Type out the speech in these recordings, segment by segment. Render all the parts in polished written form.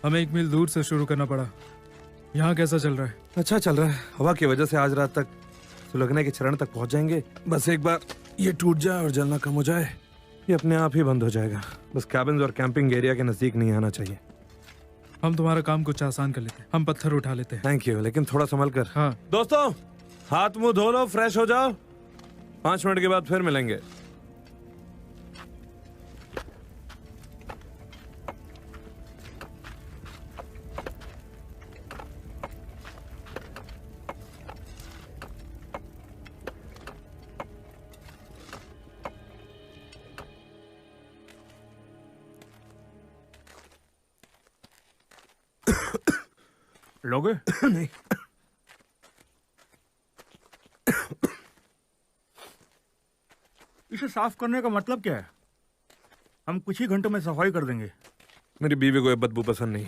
हमें 1 मील दूर से शुरू करना पड़ा। यहाँ कैसा चल रहा है? अच्छा चल रहा है। हवा की वजह से आज रात तक सुलगने के चरण तक पहुंच जाएंगे। बस एक बार ये टूट जाए और जलना कम हो जाए, ये अपने आप ही बंद हो जाएगा। बस कैबिन्स और कैंपिंग एरिया के नजदीक नहीं आना चाहिए। हम तुम्हारा काम कुछ आसान कर लेते हैं। हम पत्थर उठा लेते हैं। थैंक यू, लेकिन थोड़ा संभल कर। हाँ दोस्तों, हाथ मुंह धो लो, फ्रेश हो जाओ। 5 मिनट के बाद फिर मिलेंगे। लोगे? नहीं। इसे साफ करने का मतलब क्या है? हम कुछ ही घंटों में सफाई कर देंगे। मेरी बीवी को ये बदबू पसंद नहीं।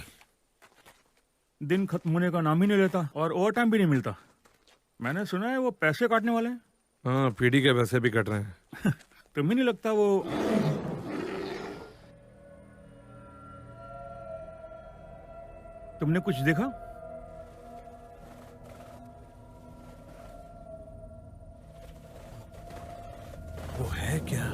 दिन खत्म होने का नाम ही नहीं लेता और ओवर टाइम भी नहीं मिलता। मैंने सुना है वो पैसे काटने वाले हैं। हाँ, पीढ़ी के पैसे भी कट रहे हैं। तुम्हें नहीं लगता वो तुमने कुछ देखा? वो है क्या?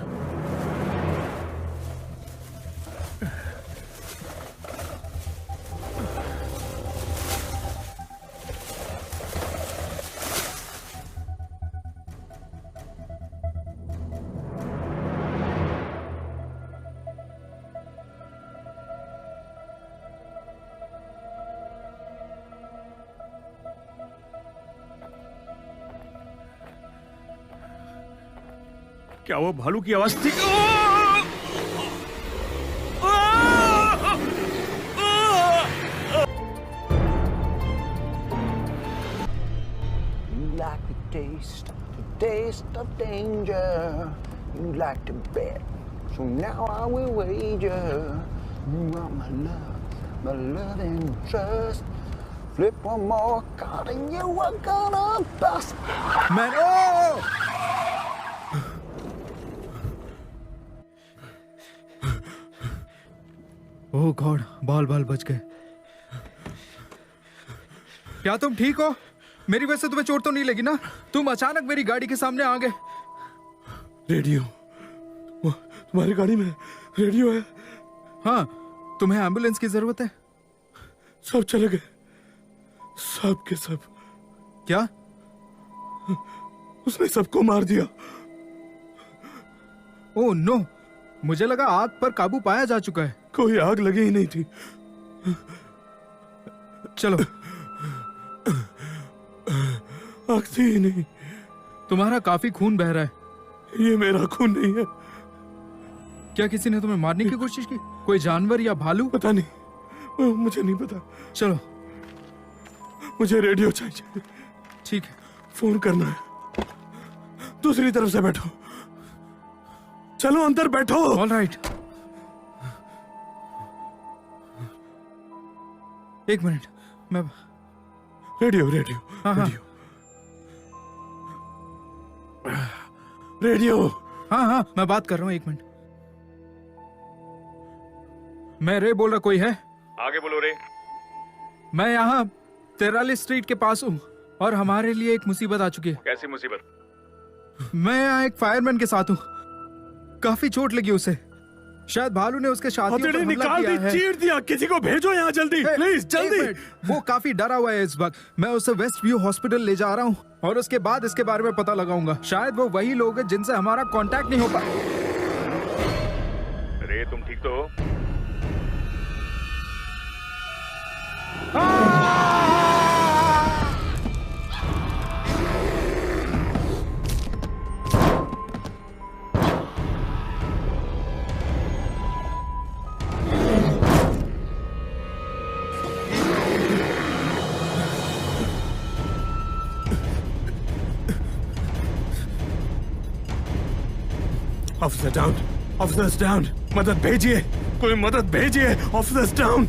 क्या वो भालू की आवाज थी? You like the taste of danger. You like to bet, so now I will wager. You are my love and trust. Flip one more card and you are gonna bust. Man, oh! Oh God, बाल बच गए। क्या तुम ठीक हो? मेरी वजह से तुम्हें चोट तो नहीं लगी ना? तुम अचानक मेरी गाड़ी के सामने आ गए। रेडियो, तुम्हारी गाड़ी में रेडियो है? हाँ, तुम्हें एम्बुलेंस की जरूरत है? सब चले गए, सब के सब। क्या? उसने सबको मार दिया। ओह नो, मुझे लगा आग पर काबू पाया जा चुका है। कोई आग लगी ही नहीं थी। चलो। आग थी ही नहीं। तुम्हारा काफी खून बह रहा है। ये मेरा खून नहीं है। क्या किसी ने तुम्हें मारने की कोशिश की? कोई जानवर या भालू? पता नहीं, मुझे नहीं पता। चलो, मुझे रेडियो चाहिए। ठीक है। फोन करना है। दूसरी तरफ से बैठो। चलो अंदर बैठो। All right. एक मिनट, मैं रेडियो हाँ, रेडियो। हाँ, मैं बात कर रहा हूँ। 1 मिनट। मैं रे बोल रहा, कोई है? आगे बोलो रे। मैं यहाँ 43 स्ट्रीट के पास हूँ और हमारे लिए एक मुसीबत आ चुकी है। कैसी मुसीबत? मैं यहाँ एक फायरमैन के साथ हूँ। काफी चोट लगी उसे। शायद भालू ने उसके साथियों पर हमला निकाल किया दी, है। चीर दिया। किसी को भेजो यहाँ जल्दी, प्लीज जल्दी। 1 मिनट, वो काफी डरा हुआ है इस वक्त। मैं उसे वेस्ट व्यू हॉस्पिटल ले जा रहा हूँ और उसके बाद इसके बारे में पता लगाऊंगा। शायद वो वही लोग हैं जिनसे हमारा कांटेक्ट नहीं हो पा। रे, तुम ठीक तो हो? Officer down, officers down. मदद भेजिए, कोई मदद भेजिए। Officers down.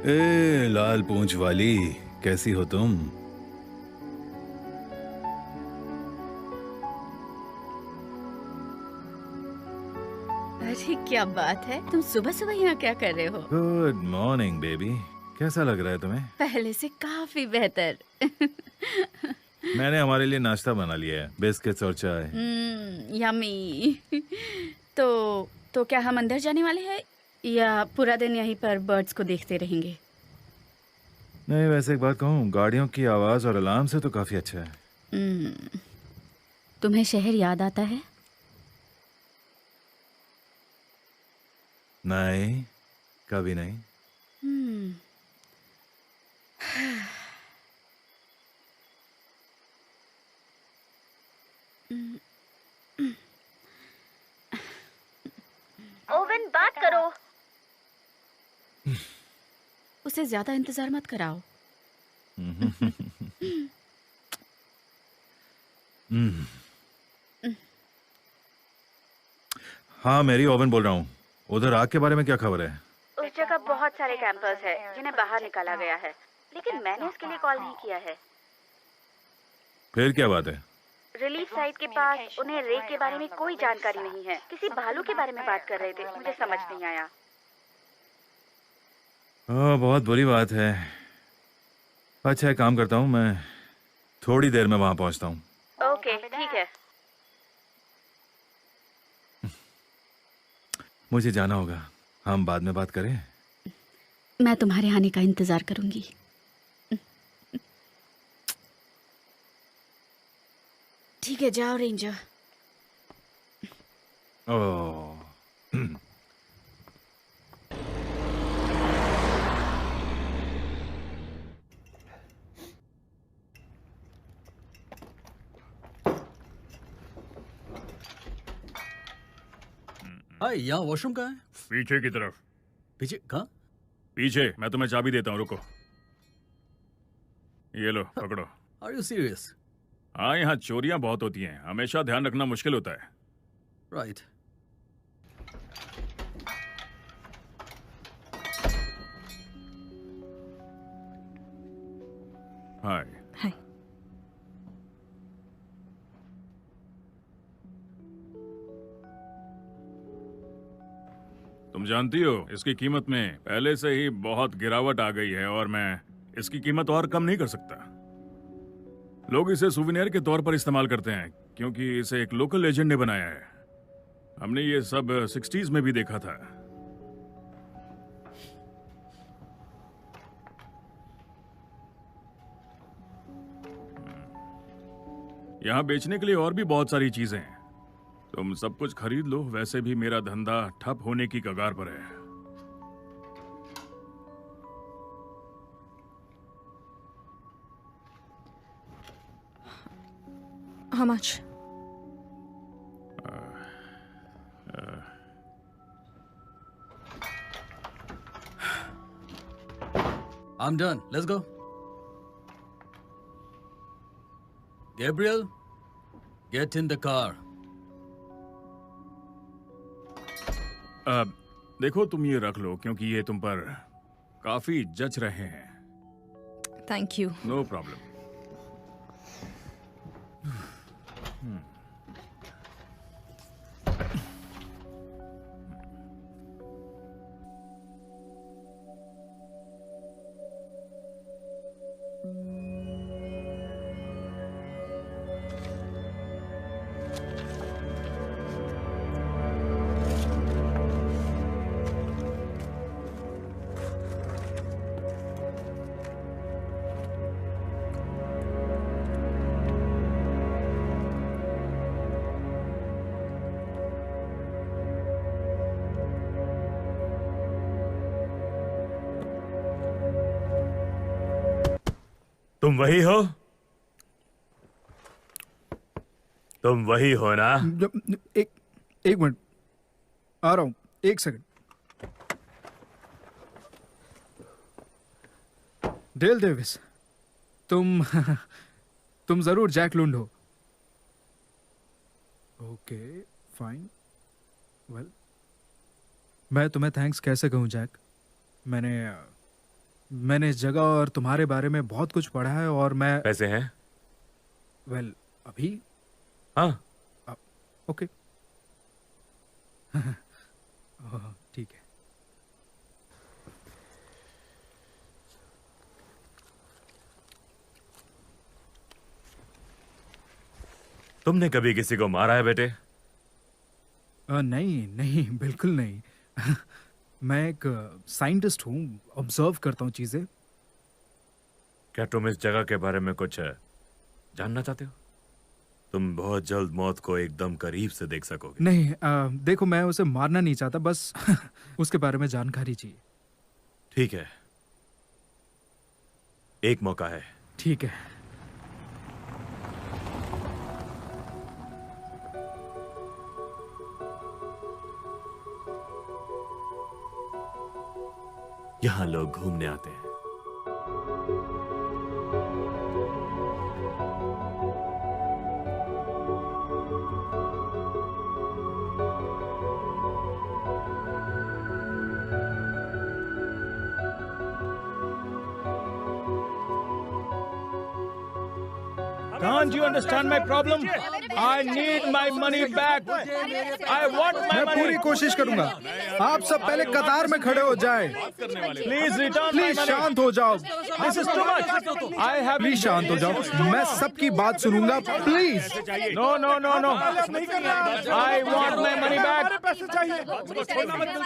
ए लाल पूंछ वाली, कैसी हो तुम? अरे क्या बात है, तुम सुबह सुबह यहाँ क्या कर रहे हो? गुड मॉर्निंग बेबी, कैसा लग रहा है तुम्हें? पहले से काफी बेहतर। मैंने हमारे लिए नाश्ता बना लिया है, बिस्किट्स और चाय। यम्मी। तो क्या हम अंदर जाने वाले हैं या पूरा दिन यहीं पर बर्ड्स को देखते रहेंगे? नहीं, वैसे एक बात कहूँ, गाड़ियों की आवाज और अलार्म से तो काफी अच्छा है। तुम्हें शहर याद आता है? नहीं, कभी नहीं। ओवन, बात करो। उसे ज्यादा इंतजार मत कराओ। हाँ, मेरी ओवन बोल रहा हूँ। उधर आग के बारे में क्या खबर है? उस जगह बहुत सारे कैंपर्स हैं जिन्हें बाहर निकाला गया है, लेकिन मैंने इसके लिए कॉल नहीं किया है। फिर क्या बात है? रिलीफ साइट के पास उन्हें रे के बारे में कोई जानकारी नहीं है। किसी भालू के बारे में बात कर रहे थे, मुझे समझ नहीं आया। बहुत बुरी बात है। अच्छा, एक काम करता हूँ, मैं थोड़ी देर में वहां पहुंचता हूँ। ओके, ठीक है। मुझे जाना होगा, हम बाद में बात करें। मैं तुम्हारे आने का इंतजार करूंगी। ठीक है, जाओ रेंजर। ओह, हाय, यहाँ वॉशरूम कहाँ है? पीछे की तरफ। पीछे कहाँ? पीछे, मैं तुम्हें चाबी देता हूँ, रुको। ये लो, पकड़ो। Are you serious? हाँ, यहाँ चोरियां बहुत होती हैं, हमेशा ध्यान रखना मुश्किल होता है। राइट। हाय। हाय। तुम जानती हो, इसकी कीमत में पहले से ही बहुत गिरावट आ गई है और मैं इसकी कीमत और कम नहीं कर सकता। लोग इसे सुवेनियर के तौर पर इस्तेमाल करते हैं क्योंकि इसे एक लोकल लेजेंड ने बनाया है। हमने ये सब 60s में भी देखा था। यहाँ बेचने के लिए और भी बहुत सारी चीजें हैं। तुम सब कुछ खरीद लो, वैसे भी मेरा धंधा ठप होने की कगार पर है। How much? I'm done. Let's go. Gabriel, get in the car. देखो, तुम ये रख लो क्योंकि ये तुम पर काफी जच रहे हैं। Thank you. No problem. तुम वही हो? तुम वही हो ना? एक मिनट, आ रहा हूं, एक सेकंड। डेल डेविस, तुम जरूर जैक लुंड हो। Okay, fine. वेल, मैं तुम्हें थैंक्स कैसे कहूं जैक? मैंने इस जगह और तुम्हारे बारे में बहुत कुछ पढ़ा है और मैं पैसे हैं? वेल अभी हाँ। ओके ठीक है। तुमने कभी किसी को मारा है बेटे? नहीं नहीं बिल्कुल नहीं। मैं एक साइंटिस्ट हूँ, ऑब्जर्व करता हूँ चीजें। क्या तुम इस जगह के बारे में कुछ जानना चाहते हो? तुम बहुत जल्द मौत को एकदम करीब से देख सकोगे। नहीं देखो, मैं उसे मारना नहीं चाहता, बस उसके बारे में जानकारी चाहिए। ठीक है, एक मौका है। ठीक है। यहां लोग घूमने आते हैं। Can't you understand my problem? I need my money back. I want my मैं money. पूरी कोशिश करूंगा। आप सब पहले कतार में खड़े हो जाएं। Please return my please money. शांत हो जाओ। This is too much. I have. Please शांत हो जाओ, मैं सबकी बात सुनूंगा। Please. No, no, no, no. I want my money back.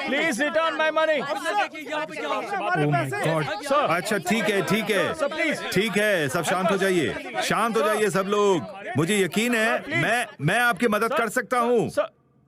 Please return my money. Oh my God। Sir. अच्छा ठीक है ठीक है Sir, please. ठीक है, सब शांत हो जाइए, शांत हो जाइए सब लोग। मुझे यकीन है मैं आपकी मदद कर सकता हूँ। Sir.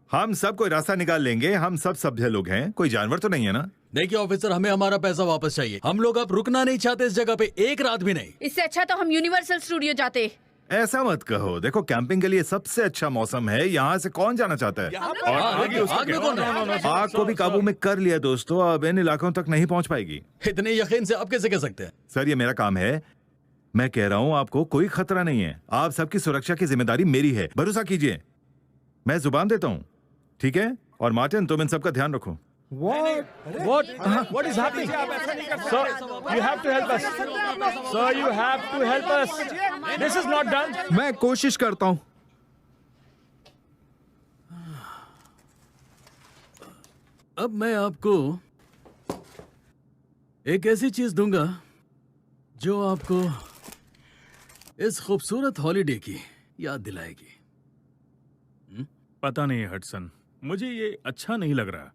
हम सब कोई रास्ता निकाल लेंगे। हम सब सभ्य लोग हैं, कोई जानवर तो नहीं है ना? देखिए ऑफिसर, हमें हमारा पैसा वापस चाहिए। हम लोग अब रुकना नहीं चाहते इस जगह पे एक रात भी नहीं। इससे अच्छा तो हम यूनिवर्सल स्टूडियो जाते। ऐसा मत कहो, देखो कैंपिंग के लिए सबसे अच्छा मौसम है। यहाँ से कौन जाना चाहता है? आग में कौन है? आग को भी काबू में कर लिया दोस्तों, अब इन इलाकों तक नहीं पहुंच पाएगी। इतने यकीन से आप कैसे कह सकते हैं? सर ये मेरा काम है, मैं कह रहा हूँ आपको कोई खतरा नहीं है। आप सबकी सुरक्षा की जिम्मेदारी मेरी है, भरोसा कीजिए। मैं जुबान देता हूँ, ठीक है? और मार्टिन तुम इन सब का ध्यान रखो। What is happening? Sir, you have to help us. Sir, you have to help us. This is not done. मैं कोशिश करता हूँ। अब मैं आपको एक ऐसी चीज दूंगा जो आपको इस खूबसूरत हॉलिडे की याद दिलाएगी। पता नहीं हडसन, मुझे ये अच्छा नहीं लग रहा,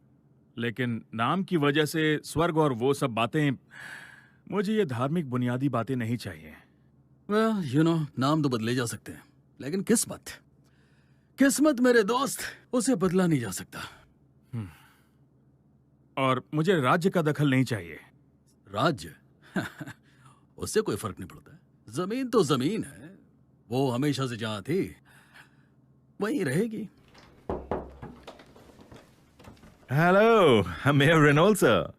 लेकिन नाम की वजह से स्वर्ग और वो सब बातें, मुझे ये धार्मिक बुनियादी बातें नहीं चाहिए। Well, you know, नाम तो बदले जा सकते हैं, लेकिन किस्मत मेरे दोस्त, उसे बदला नहीं जा सकता। और मुझे राज्य का दखल नहीं चाहिए। राज्य उससे कोई फर्क नहीं पड़ता। जमीन तो जमीन है, वो हमेशा से जहां थी वहीं रहेगी। हेलो मेयर रेनॉल्ड सर,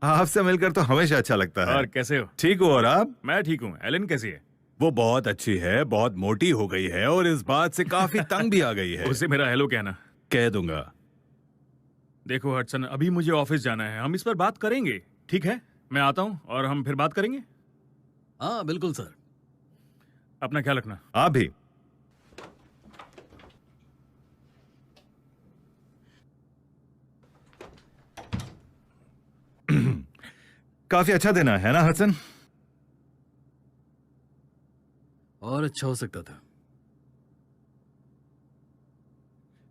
आपसे मिलकर तो हमेशा अच्छा लगता है। और कैसे हो? ठीक हो? और आप? मैं ठीक हूँ। एलन कैसी है? वो बहुत अच्छी है, बहुत मोटी हो गई है और इस बात से काफी तंग भी आ गई है। उसे मेरा हेलो कहना। कह दूंगा। देखो हडसन, अभी मुझे ऑफिस जाना है, हम इस पर बात करेंगे, ठीक है? मैं आता हूँ और हम फिर बात करेंगे। हाँ बिल्कुल सर। अपना ख्याल रखना। आप भी। काफी अच्छा दिन है ना हसन? और अच्छा हो सकता था।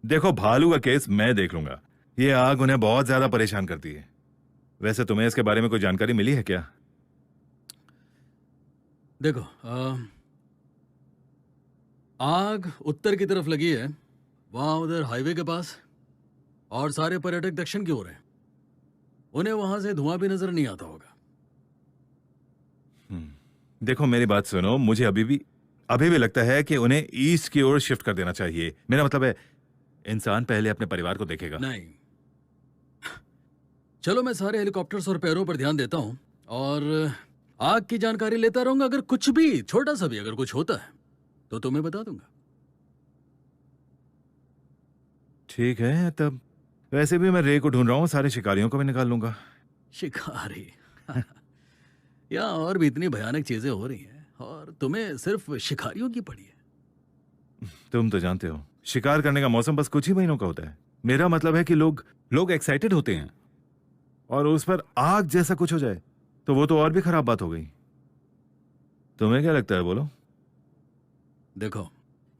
देखो भालू का केस मैं देख लूंगा, ये आग उन्हें बहुत ज्यादा परेशान करती है। वैसे तुम्हें इसके बारे में कोई जानकारी मिली है क्या? देखो आग उत्तर की तरफ लगी है, वहां उधर हाईवे के पास, और सारे पर्यटक दक्षिण की ओर हैं। उन्हें वहां से धुआं भी नजर नहीं आता होगा। देखो मेरी बात सुनो, मुझे अभी भी लगता है कि उन्हें ईस्ट की ओर शिफ्ट कर देना चाहिए। मेरा मतलब है इंसान पहले अपने परिवार को देखेगा। नहीं, चलो मैं सारे हेलीकॉप्टर्स और पैरों पर ध्यान देता हूं और आग की जानकारी लेता रहूंगा। अगर कुछ भी छोटा सा भी अगर कुछ होता है तो तुम्हें बता दूंगा। ठीक है, तब वैसे भी मैं रे को ढूंढ रहा हूँ, सारे शिकारियों को भी निकाल लूंगा। शिकारी यहाँ और भी इतनी भयानक चीजें हो रही हैं और तुम्हें सिर्फ शिकारियों की पड़ी है। तुम तो जानते हो शिकार करने का मौसम बस कुछ ही महीनों का होता है। मेरा मतलब है कि लोग एक्साइटेड होते हैं और उस पर आग जैसा कुछ हो जाए तो वो तो और भी खराब बात हो गई। तुम्हें क्या लगता है, बोलो? देखो,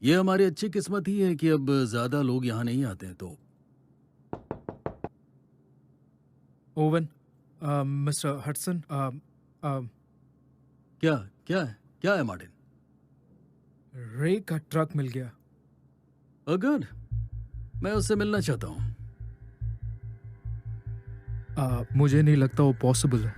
ये हमारी अच्छी किस्मत ही है कि अब ज्यादा लोग यहाँ नहीं आते हैं। तो ओवन, मिस्टर हडसन, क्या है मार्टिन? रे का ट्रक मिल गया। गुड, मैं उससे मिलना चाहता हूँ। मुझे नहीं लगता वो पॉसिबल है।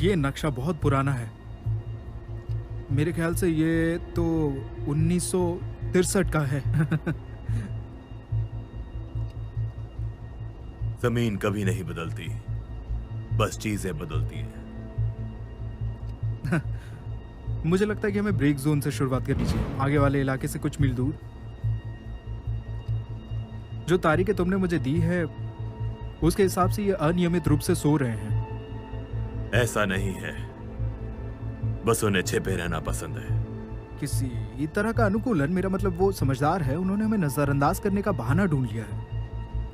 ये नक्शा बहुत पुराना है। मेरे ख्याल से ये तो 1963 का है। जमीन कभी नहीं बदलती, बस चीजें बदलती हैं। मुझे लगता है कि हमें ब्रेक जोन से शुरुआत करनी चाहिए, आगे वाले इलाके से कुछ मील दूर। जो तारीखें तुमने मुझे दी है उसके हिसाब से ये अनियमित रूप से सो रहे हैं। ऐसा नहीं है, बस उन्हें छिपे रहना पसंद है। किसी तरह का अनुकूलन, मेरा मतलब वो समझदार है, उन्होंने हमें नजरअंदाज करने का बहाना ढूंढ लिया है।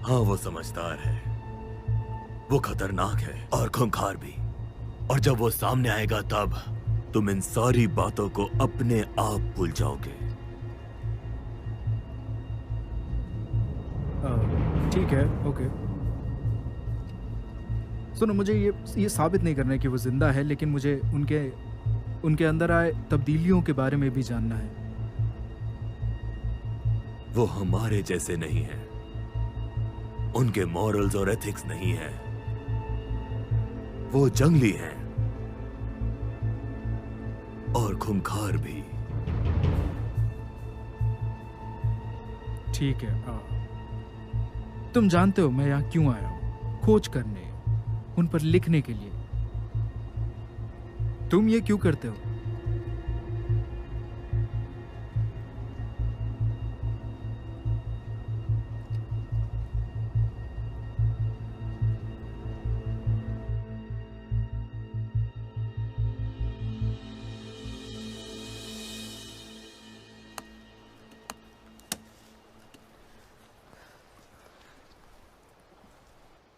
हाँ, वो समझदार है, वो खतरनाक है और खूंखार भी। और जब वो सामने आएगा तब तुम इन सारी बातों को अपने आप भूल जाओगे। ठीक है, ओके। सुनो, मुझे ये साबित नहीं करना है कि वो जिंदा है, लेकिन मुझे उनके अंदर आए तब्दीलियों के बारे में भी जानना है। वो हमारे जैसे नहीं है, उनके मॉरल्स और एथिक्स नहीं है। वो जंगली हैं और खूंखार भी। ठीक है, तुम जानते हो मैं यहाँ क्यों आया हूँ? खोज करने, उन पर लिखने के लिए। तुम ये क्यों करते हो?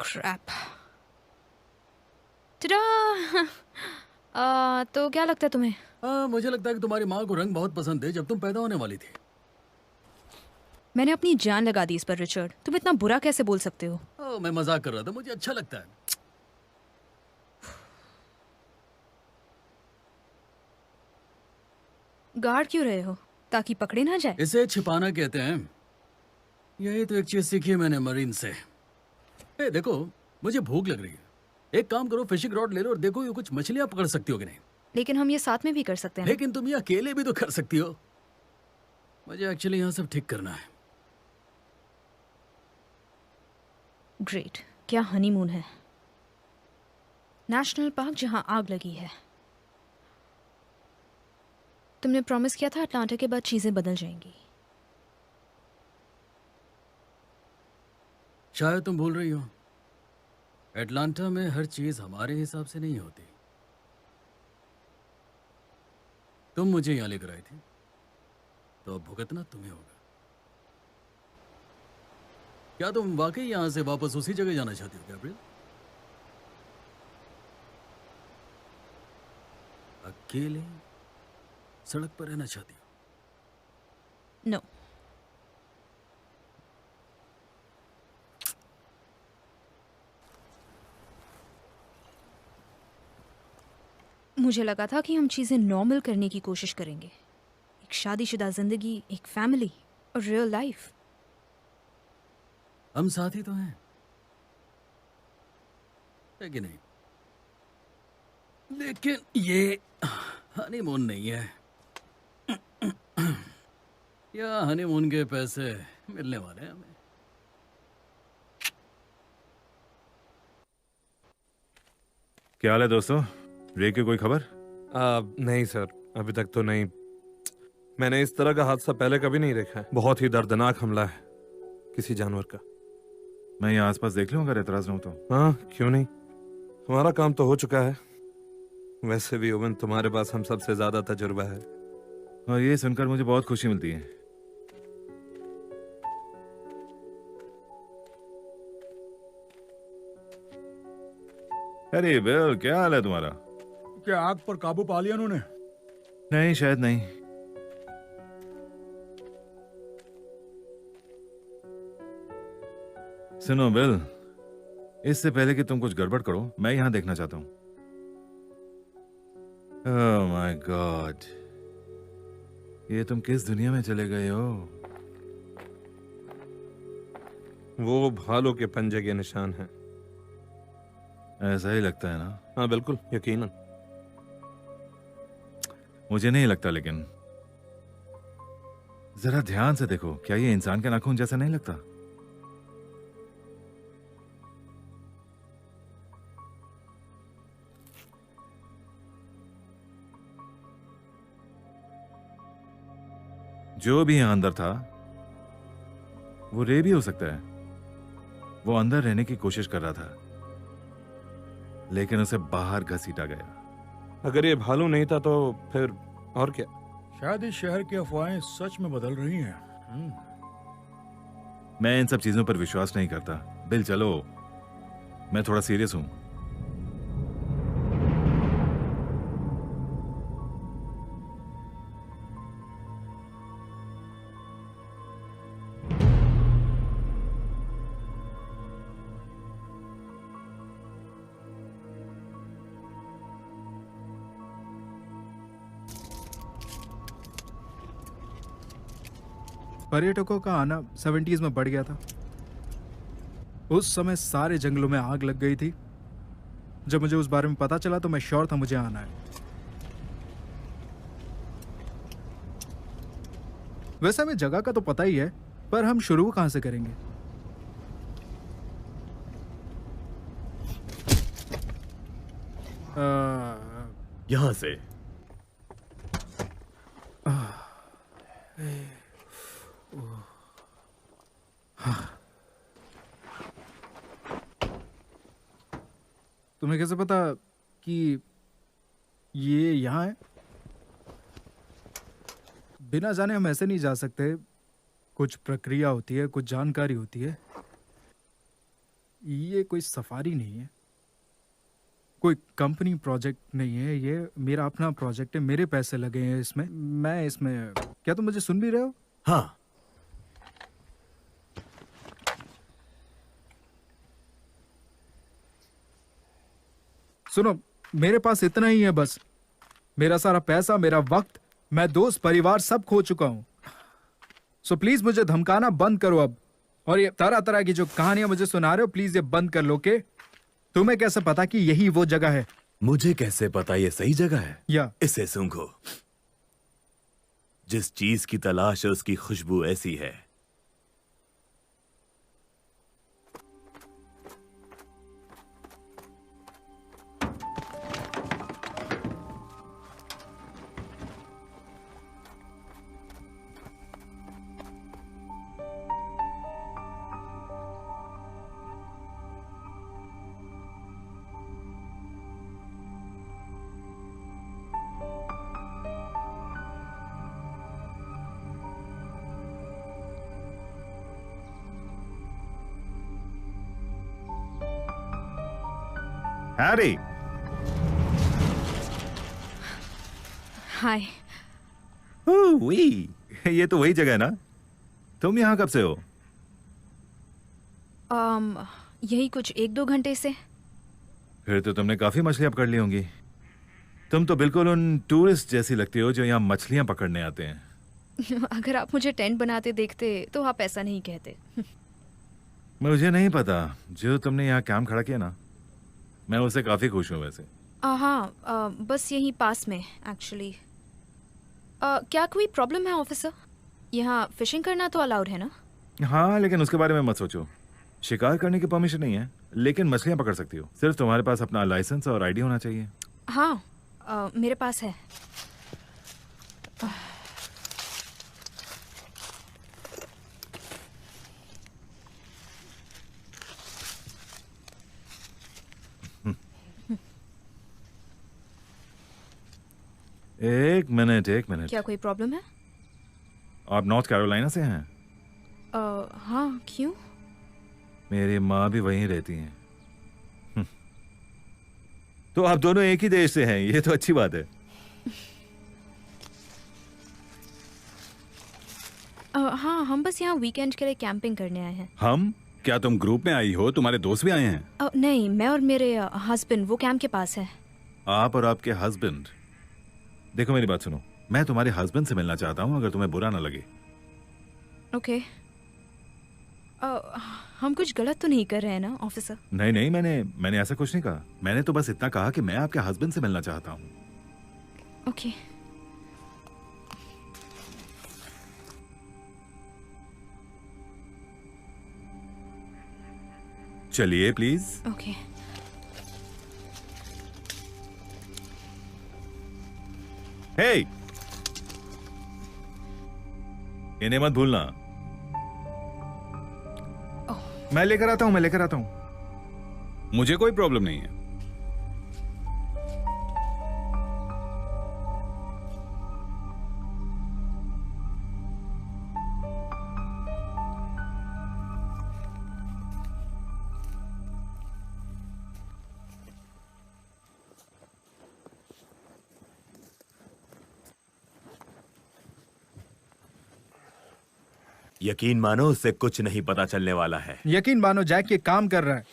क्रैप। तो क्या लगता है तुम्हें? मुझे लगता है कि तुम्हारी माँ को रंग बहुत पसंद है जब तुम पैदा होने वाली थी। मैंने अपनी जान लगा दी इस पर रिचर्ड, तुम इतना बुरा कैसे बोल सकते हो? मैं मजाक कर रहा था, मुझे अच्छा लगता है। गार्ड क्यों रहे हो? ताकि पकड़े ना जाए? इसे छिपाना कहते हैं। यही तो एक चीज सीखी है मैंने मरीन से। देखो, मुझे भूख लग रही है। एक काम करो, फिशिंग रॉड ले लो और देखो ये कुछ मछलियां पकड़ सकती हो कि नहीं। लेकिन हम ये साथ में भी कर सकते हैं। लेकिन तुम ये अकेले भी तो कर सकती हो। मुझे एक्चुअली यहाँ सब ठीक करना है। ग्रेट, क्या हनीमून है। नेशनल पार्क जहाँ आग लगी है। तुमने प्रॉमिस किया था अटलांटा के बाद चीजें बदल जाएंगी। शायद तुम भूल रही हो, एटलांटा में हर चीज हमारे हिसाब से नहीं होती। तुम मुझे यहाँ लेकर आई थी, तो अब भुगतना तुम्हें होगा। क्या तुम वाकई यहाँ से वापस उसी जगह जाना चाहती हो गैब्रियल? अकेले सड़क पर रहना चाहती हो? नो। मुझे लगा था कि हम चीजें नॉर्मल करने की कोशिश करेंगे। एक शादीशुदा जिंदगी, एक फैमिली और रियल लाइफ। हम साथ ही तो हैं, है कि नहीं? लेकिन ये हनीमून नहीं है। या हनीमून के पैसे मिलने वाले हैं हमें। क्या हाल है दोस्तों? रे की कोई खबर? नहीं सर, अभी तक तो नहीं। मैंने इस तरह का हादसा पहले कभी नहीं देखा है। बहुत ही दर्दनाक हमला है किसी जानवर का। मैं यहाँ आसपास देख लूँ अगर एतराज ना हो तो। हाँ, क्यों नहीं, हमारा काम तो हो चुका है। वैसे भी ओवन, तुम्हारे पास हम सबसे ज्यादा तजुर्बा है। और ये सुनकर मुझे बहुत खुशी मिलती है। अरे बिल, क्या हाल है तुम्हारा? क्या आग पर काबू पा लिया उन्होंने? नहीं, शायद नहीं। सुनो बिल, इससे पहले कि तुम कुछ गड़बड़ करो, मैं यहां देखना चाहता हूं। ओह माय गॉड, ये तुम किस दुनिया में चले गए हो? वो भालू के पंजे के निशान हैं। ऐसा ही लगता है ना? हाँ बिल्कुल, यकीनन। मुझे नहीं लगता, लेकिन जरा ध्यान से देखो, क्या ये इंसान के नाखून जैसा नहीं लगता? जो भी यहां अंदर था वो रे भी हो सकता है। वो अंदर रहने की कोशिश कर रहा था, लेकिन उसे बाहर घसीटा गया। अगर ये भालू नहीं था तो फिर और क्या? शायद इस शहर की अफवाहें सच में बदल रही हैं। मैं इन सब चीजों पर विश्वास नहीं करता। बिल चलो, मैं थोड़ा सीरियस हूं। पर्यटकों का आना 70s में बढ़ गया था। उस समय सारे जंगलों में आग लग गई थी। जब मुझे उस बारे में पता चला तो मैं श्योर था मुझे आना है। वैसे हमें जगह का तो पता ही है, पर हम शुरू कहां से करेंगे? यहां से। तुम्हें कैसे पता कि ये यहाँ है? बिना जाने हम ऐसे नहीं जा सकते। कुछ प्रक्रिया होती है, कुछ जानकारी होती है। ये कोई सफारी नहीं है, कोई कंपनी प्रोजेक्ट नहीं है। ये मेरा अपना प्रोजेक्ट है, मेरे पैसे लगे हैं इसमें। मैं इसमें, क्या तुम मुझे सुन भी रहे हो? हाँ। सुनो, मेरे पास इतना ही है बस। मेरा सारा पैसा, मेरा वक्त, मैं दोस्त, परिवार सब खो चुका हूं। सो प्लीज मुझे धमकाना बंद करो अब। और ये तरह तरह की जो कहानियां मुझे सुना रहे हो, प्लीज ये बंद कर लो। के तुम्हें कैसे पता कि यही वो जगह है? मुझे कैसे पता ये सही जगह है? या इसे सूंघो। जिस चीज की तलाश है उसकी खुशबू ऐसी है। हैरी, हाय। ये तो वही जगह है ना? तुम यहाँ कब से हो? यही कुछ 1-2 घंटे से। फिर तो तुमने काफी मछलियां पकड़ ली होंगी। तुम तो बिल्कुल उन टूरिस्ट जैसी लगती हो जो यहाँ मछलियां पकड़ने आते हैं। अगर आप मुझे टेंट बनाते देखते तो आप ऐसा नहीं कहते। मुझे नहीं पता, जो तुमने यहाँ कैंप खड़ा किया ना, मैं उससे काफी खुश हूँ वैसे। हाँ, बस यहीं पास में एक्चुअली। क्या कोई प्रॉब्लम है ऑफिसर? यहाँ फिशिंग करना तो अलाउड है ना? हाँ, लेकिन उसके बारे में मत सोचो। शिकार करने की परमिशन नहीं है, लेकिन मछलियां पकड़ सकती हो। सिर्फ तुम्हारे पास अपना लाइसेंस और आईडी होना चाहिए। हाँ, मेरे पास है। एक मिनट, एक मिनट। क्या कोई प्रॉब्लम है? आप नॉर्थ कैरोलिना से हैं? हाँ, क्यों? मेरी माँ भी वहीं रहती हैं। तो आप दोनों एक ही देश से हैं, ये तो अच्छी बात है। हाँ, हम बस यहाँ वीकेंड के लिए कैंपिंग करने आए हैं। हम? क्या तुम ग्रुप में आई हो? तुम्हारे दोस्त भी आए हैं? नहीं, मैं और मेरे हस्बैंड वो कैंप के पास है। आप और आपके हस्बैंड? देखो मेरी बात सुनो, मैं तुम्हारे हस्बैंड से मिलना चाहता हूँ, अगर तुम्हें बुरा ना लगे। ओके। हम कुछ गलत तो नहीं कर रहे हैं ना ऑफिसर? नहीं नहीं, मैंने ऐसा कुछ नहीं कहा। मैंने तो बस इतना कहा कि मैं आपके हस्बैंड से मिलना चाहता हूँ। ओके। चलिए प्लीज। ओके। हे, इन्हें मत भूलना। मैं लेकर आता हूँ। मुझे कोई प्रॉब्लम नहीं है। यकीन मानो, उससे कुछ नहीं पता चलने वाला है। यकीन मानो, जैक ये काम कर रहा है।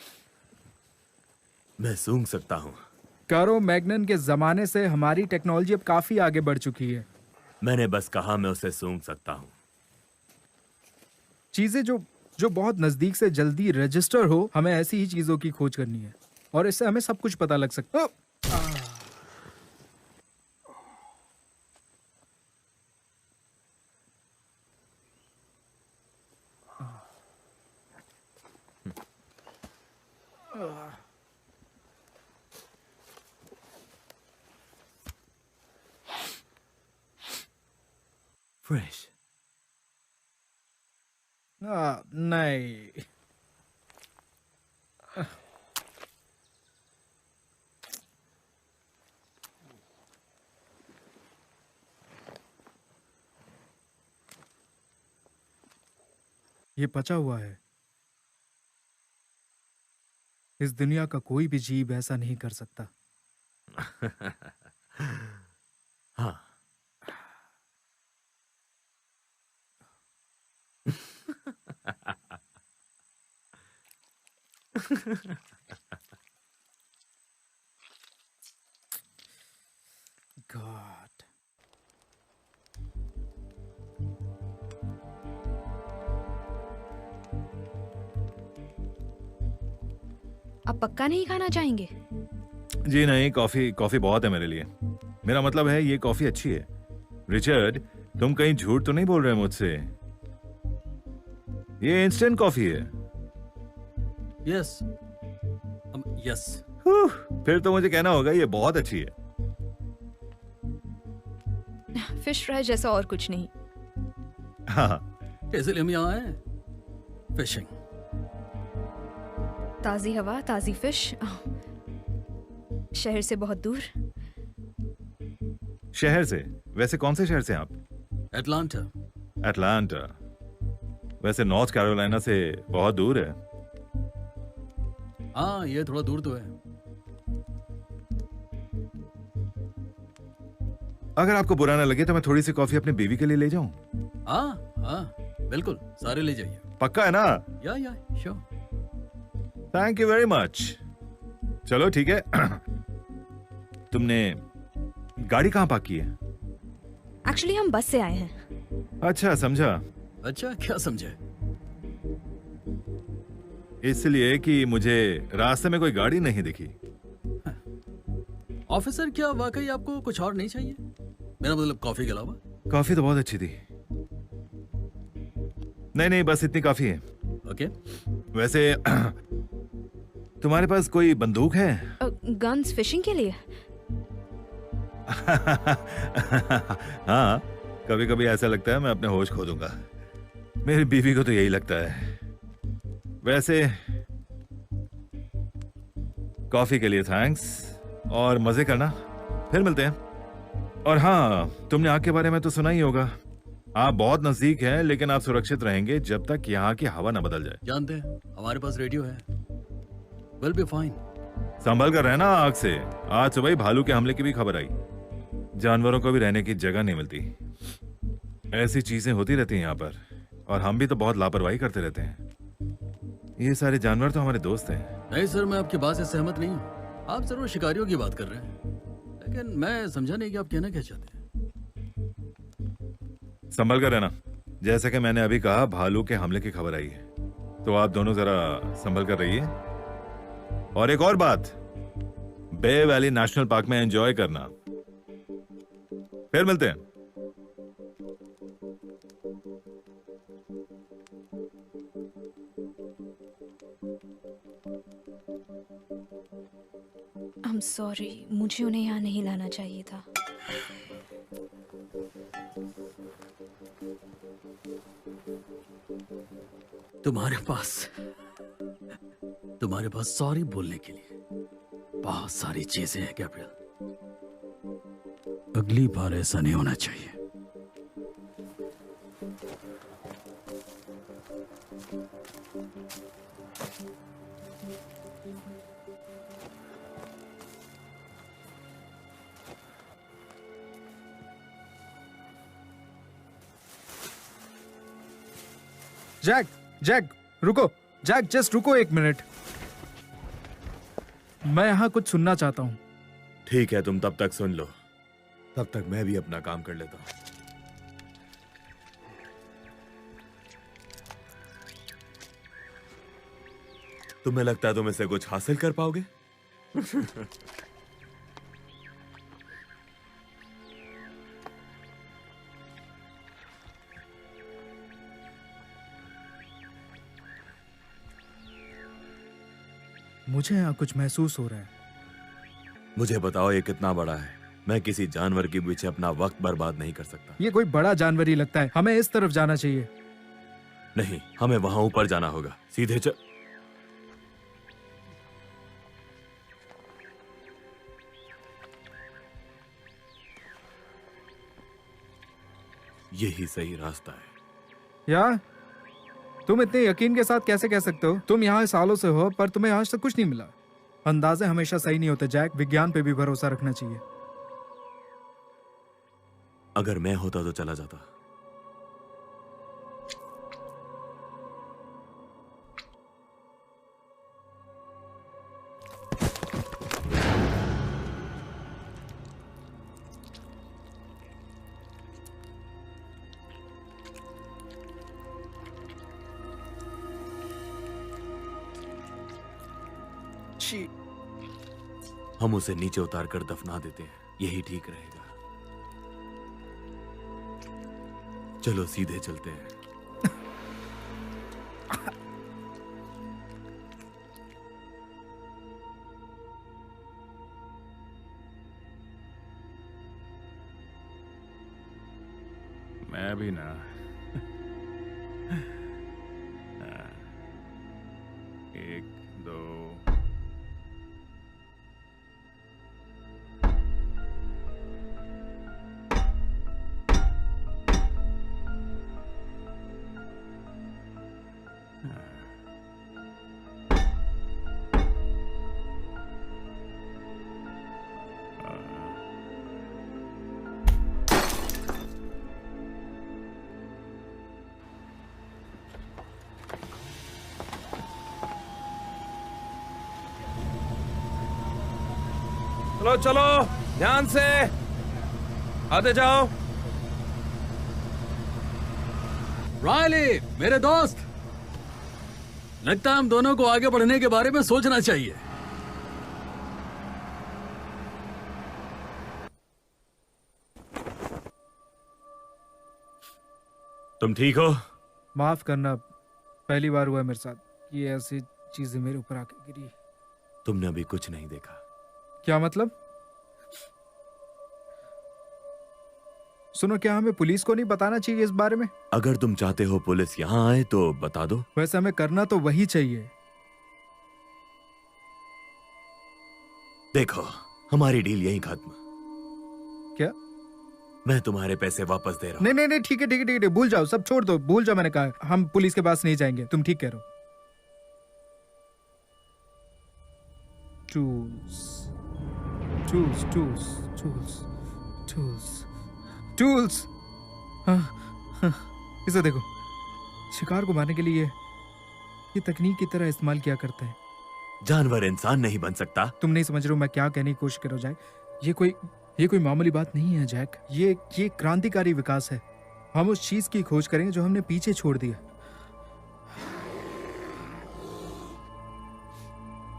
मैं सूंघ सकता हूँ। कारो मैग्नन के जमाने से हमारी टेक्नोलॉजी अब काफी आगे बढ़ चुकी है। मैंने बस कहा मैं उसे सूंघ सकता हूँ। चीजें जो बहुत नजदीक से जल्दी रजिस्टर हो, हमें ऐसी ही चीजों की खोज करनी है, और इससे हमें सब कुछ पता लग सकता। फ्रेश। नहीं। ये पचा हुआ है। इस दुनिया का कोई भी जीव ऐसा नहीं कर सकता। हाँ। God. आप पक्का नहीं खाना चाहेंगे? जी नहीं, कॉफी बहुत है मेरे लिए। मेरा मतलब है ये कॉफी अच्छी है। रिचर्ड, तुम कहीं झूठ तो नहीं बोल रहे मुझसे? ये इंस्टेंट कॉफी है। यस। यस। फिर तो मुझे कहना होगा ये बहुत अच्छी है। फिश फ्राई जैसा और कुछ नहीं। हाँ। इसलिए हम यहाँ आए फिशिंग। ताजी हवा, ताजी फिश, शहर से बहुत दूर। शहर से? वैसे कौन से शहर से हैं आप? एटलांटा। एटलांटा? वैसे नॉर्थ कैरोलिना से बहुत दूर है। हाँ, ये थोड़ा दूर तो है। अगर आपको बुरा ना लगे तो मैं थोड़ी सी कॉफी अपनी बीवी के लिए ले जाऊं? हाँ हाँ, बिल्कुल, सारे ले जाइए। पक्का है ना? या sure. Thank you very much. चलो ठीक है। तुमने गाड़ी कहाँ पार्क की है? एक्चुअली हम बस से आए हैं। अच्छा, समझा। अच्छा, क्या समझे? इसलिए कि मुझे रास्ते में कोई गाड़ी नहीं दिखी। ऑफिसर, क्या वाकई आपको कुछ और नहीं चाहिए? मेरा मतलब कॉफी के अलावा। कॉफी तो बहुत अच्छी थी। नहीं, बस इतनी काफी है। ओके। वैसे तुम्हारे पास कोई बंदूक है? गन्स फिशिंग के लिए? हाँ, कभी कभी ऐसा लगता है मैं अपने होश खो दूंगा। मेरी बीवी को तो यही लगता है। वैसे कॉफी के लिए थैंक्स और मजे करना, फिर मिलते हैं। और हाँ, तुमने आग के बारे में तो सुना ही होगा। आप बहुत नजदीक हैं, लेकिन आप सुरक्षित रहेंगे जब तक यहाँ की हवा न बदल जाए। जानते हैं, हमारे पास रेडियो है। Will be fine. संभल कर रहना आग से। आज सुबह ही भालू के हमले की भी खबर आई। जानवरों को भी रहने की जगह नहीं मिलती। ऐसी चीजें होती रहती हैं यहाँ पर, और हम भी तो बहुत लापरवाही करते रहते हैं। ये सारे जानवर तो हमारे दोस्त हैं। नहीं सर, मैं आपकी बात से सहमत नहीं हूँ। आप जरूर शिकारियों की बात कर रहे हैं, लेकिन मैं समझा नहीं कि आप कहना क्या चाहते हैं। संभल कर रहना। जैसे कि मैंने अभी कहा, भालू के हमले की खबर आई है, तो आप दोनों जरा संभल कर रहिए। और एक और बात, बे वैली नेशनल पार्क में एंजॉय करना। फिर मिलते हैं। I'm sorry, मुझे उन्हें यहाँ नहीं लाना चाहिए था। तुम्हारे पास सॉरी बोलने के लिए बहुत सारी चीजें हैं गैब्रियल। अगली बार ऐसा नहीं होना चाहिए। जैक, जैक रुको। जैक जस्ट रुको 1 मिनट। मैं यहाँ कुछ सुनना चाहता हूँ। ठीक है, तुम तब तक सुन लो, तब तक मैं भी अपना काम कर लेता हूँ। तुम्हें लगता है तुम इससे कुछ हासिल कर पाओगे? मुझे यहाँ कुछ महसूस हो रहा है। मुझे बताओ, ये कितना बड़ा है? मैं किसी जानवर के पीछे अपना वक्त बर्बाद नहीं कर सकता। ये कोई बड़ा जानवर ही लगता है। हमें इस तरफ जाना चाहिए। नहीं, हमें वहां ऊपर जाना होगा। सीधे चल। यही सही रास्ता है। यार, तुम इतने यकीन के साथ कैसे कह सकते हो? तुम यहाँ सालों से हो, पर तुम्हें आज तक कुछ नहीं मिला। अंदाजे हमेशा सही नहीं होते जैक। विज्ञान पे भी भरोसा रखना चाहिए। अगर मैं होता तो चला जाता। हम उसे नीचे उतार कर दफना देते हैं, यही ठीक रहेगा। चलो सीधे चलते हैं। मैं भी ना। एक दो। चलो चलो, ध्यान से आते जाओ। रायली, मेरे दोस्त, लगता है हम दोनों को आगे बढ़ने के बारे में सोचना चाहिए। तुम ठीक हो? माफ करना, पहली बार हुआ है मेरे साथ कि ये ऐसी चीजें मेरे ऊपर आके गिरी। तुमने अभी कुछ नहीं देखा। क्या मतलब? सुनो, क्या हमें पुलिस को नहीं बताना चाहिए इस बारे में? अगर तुम चाहते हो पुलिस यहाँ आए तो बता दो। वैसे हमें करना तो वही चाहिए। देखो, हमारी डील यहीं खत्म। क्या? मैं तुम्हारे पैसे वापस दे रहा हूँ। नहीं नहीं नहीं, ठीक है ठीक है ठीक है, भूल जाओ, सब छोड़ दो, भूल जाओ। मैंने कहा हम पुलिस के पास नहीं जाएंगे। तुम ठीक कह रहे हो। Tools tools tools tools tools tools. इसे देखो, शिकार को मारने के लिए ये तकनीक की तरह इस्तेमाल किया करते हैं। जानवर इंसान नहीं बन सकता। तुम नहीं समझ रहे हो मैं क्या कहने की कोशिश कर रहा हूं जैक। ये कोई मामूली बात नहीं है जैक। ये क्रांतिकारी विकास है। हम उस चीज की खोज करेंगे जो हमने पीछे छोड़ दिया।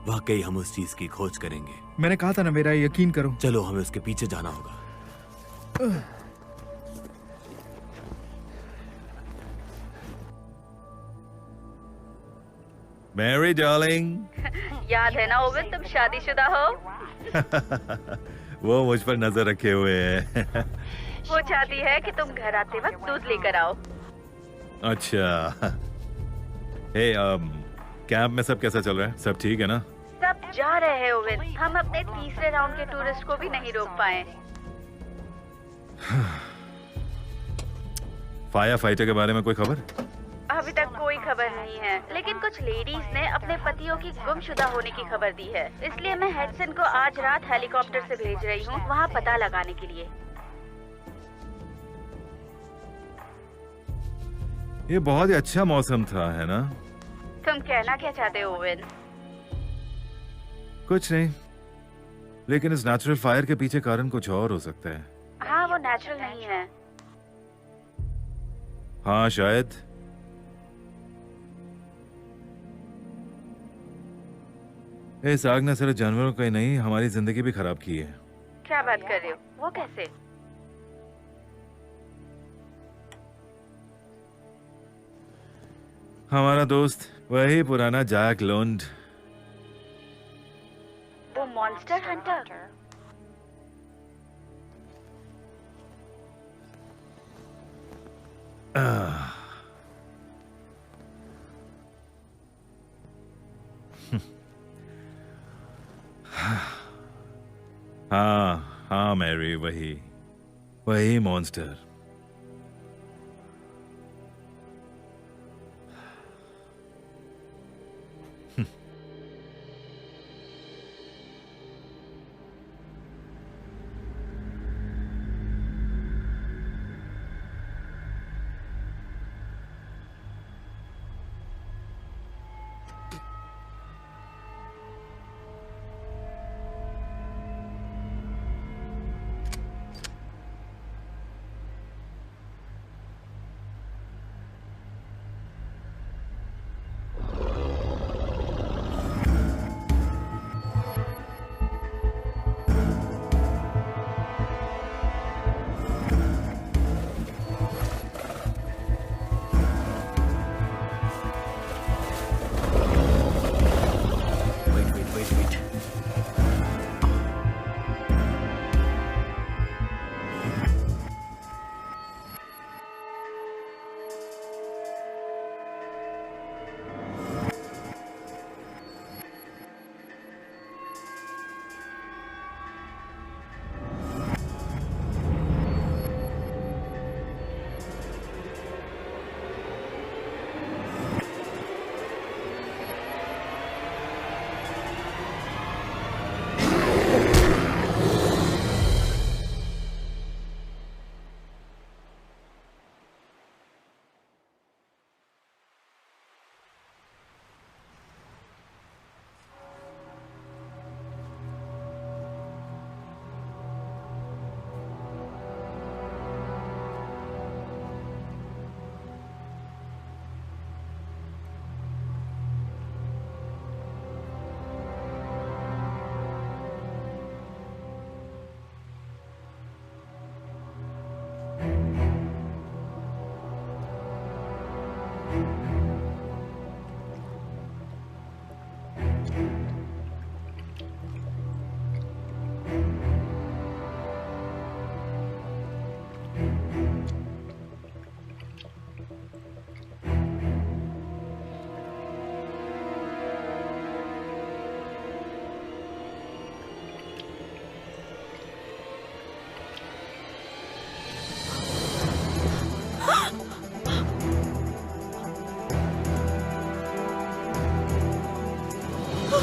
वाकई हम उस चीज की खोज करेंगे। मैंने कहा था ना, मेरा यकीन करो। चलो, हमें उसके पीछे जाना होगा। मैरी डार्लिंग। याद है ना ओवन, तुम शादीशुदा हो? वो मुझ पर नजर रखे हुए है। वो चाहती है कि तुम घर आते वक्त दूध लेकर आओ। अच्छा। हे, कैंप में सब कैसा चल रहा है? सब ठीक है ना? सब जा रहे हैं ओवन। हम अपने तीसरे राउंड के टूरिस्ट को भी नहीं रोक पाए। फायर फाइटर के बारे में कोई खबर? अभी तक कोई खबर नहीं है, लेकिन कुछ लेडीज ने अपने पतियों की गुमशुदा होने की खबर दी है। इसलिए मैं हेडसन को आज रात हेलीकॉप्टर से भेज रही हूँ वहाँ पता लगाने के लिए। ये बहुत ही अच्छा मौसम था, है ना? तुम कहना क्या चाहते हो ओवन? कुछ नहीं, लेकिन इस नेचुरल फायर के पीछे कारण कुछ और हो सकता है। हाँ, वो नेचुरल नहीं है। हाँ, शायद। इस आग ने सिर्फ जानवरों का ही नहीं, हमारी जिंदगी भी खराब की है। क्या बात कर रहे हो? वो कैसे? हमारा दोस्त वही पुराना जैक लोन्ड। वो मॉन्स्टर हंटर। हाँ मैरी, वही मॉन्स्टर।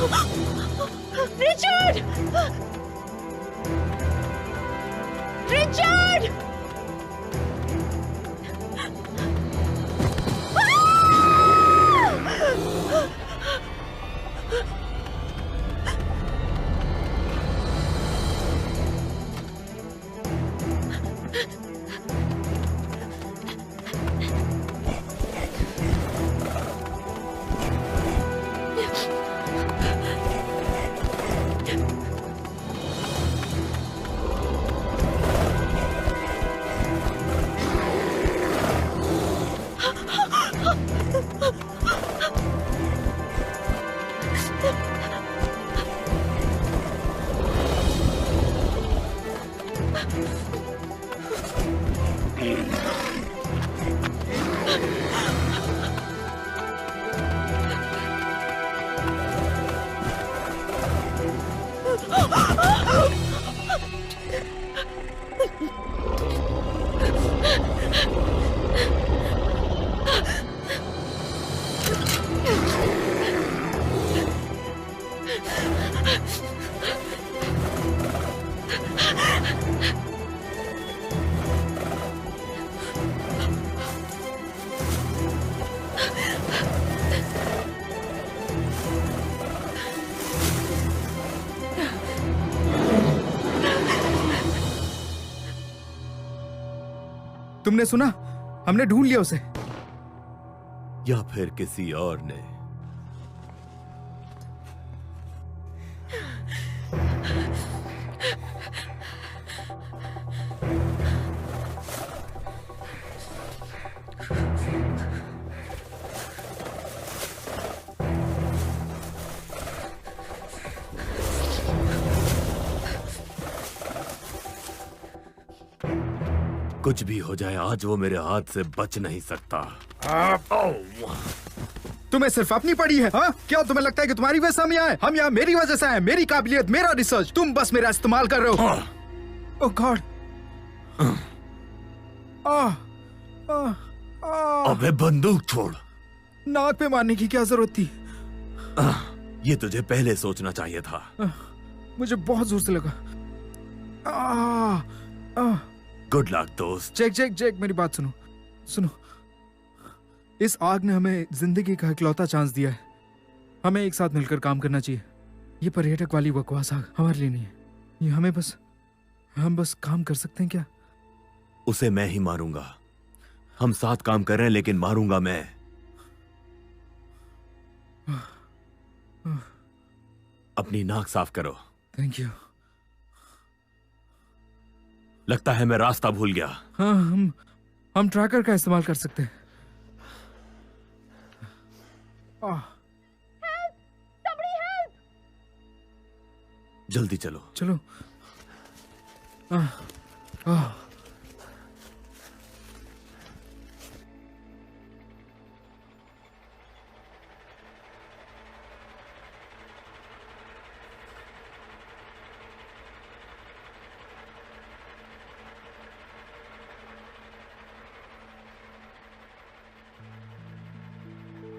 रिचर्ड! रिचर्ड! तुमने सुना? हमने ढूंढ लिया उसे। या फिर किसी और ने? कुछ भी हो जाए, आज वो मेरे हाथ से बच नहीं सकता। तुम्हें सिर्फ अपनी पड़ी है, हाँ? क्या तुम्हें लगता है कि तुम्हारी वजह से हम यहाँ हैं? हम यहाँ मेरी वजह से आए, मेरी काबिलियत, मेरा रिसर्च। तुम बस मेरा इस्तेमाल कर रहे हो। ओह गॉड। अबे बंदूक छोड़। नाक पे मारने की क्या जरूरत थी? ये तुझे पहले सोचना चाहिए था। मुझे बहुत जोर से लगा। गुड लक दोस्त। जैक मेरी बात सुनो। इस आग ने हमें जिंदगी का इकलौता चांस दिया है। हमें एक साथ मिलकर काम करना चाहिए। ये पर्यटक वाली बकवास आग हमारे लिए नहीं है। ये हम बस काम कर सकते हैं क्या? उसे मैं ही मारूंगा। हम साथ काम कर रहे हैं, लेकिन मारूंगा मैं। अपनी नाक साफ करो। Thank you. लगता है मैं रास्ता भूल गया। हाँ, हम ट्रैकर का इस्तेमाल कर सकते हैं। जल्दी चलो। चलो।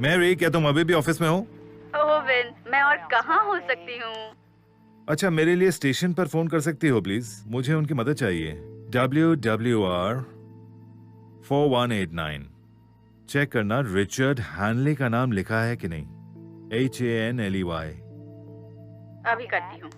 मैरी, क्या तुम अभी भी ऑफिस में हो? ओह विन, मैं और कहाँ हो सकती हूँ? अच्छा, मेरे लिए स्टेशन पर फोन कर सकती हो प्लीज? मुझे उनकी मदद चाहिए। WWR 4189। चेक करना रिचर्ड हैनले का नाम लिखा है कि नहीं। HANLEY। अभी करती हूँ।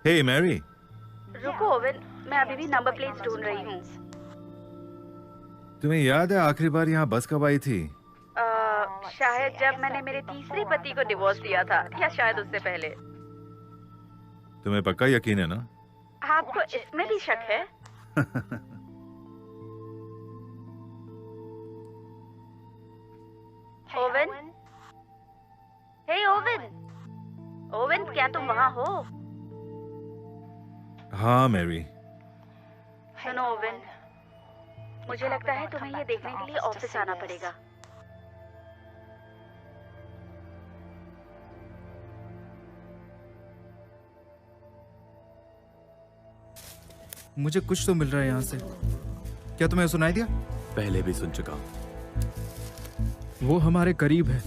हे मैरी। रुको ओवन, मैं अभी भी नंबर प्लेट ढूंढ रही हूँ। तुम्हें याद है आखिरी बार यहाँ बस कब आई थी? शायद जब मैंने मेरे तीसरे पति को डिवोर्स दिया था, या शायद उससे पहले। तुम्हें पक्का यकीन है ना? आपको इसमें भी शक है? ओवन, हे ओवन, ओवन क्या तुम वहाँ हो? हाँ मैरी। सुनो ओवन, मुझे लगता है तुम्हें ये देखने के लिए ऑफिस आना पड़ेगा। मुझे कुछ तो मिल रहा है यहाँ से। क्या तुम्हें सुनाई दिया? पहले भी सुन चुका हूं। वो हमारे करीब है।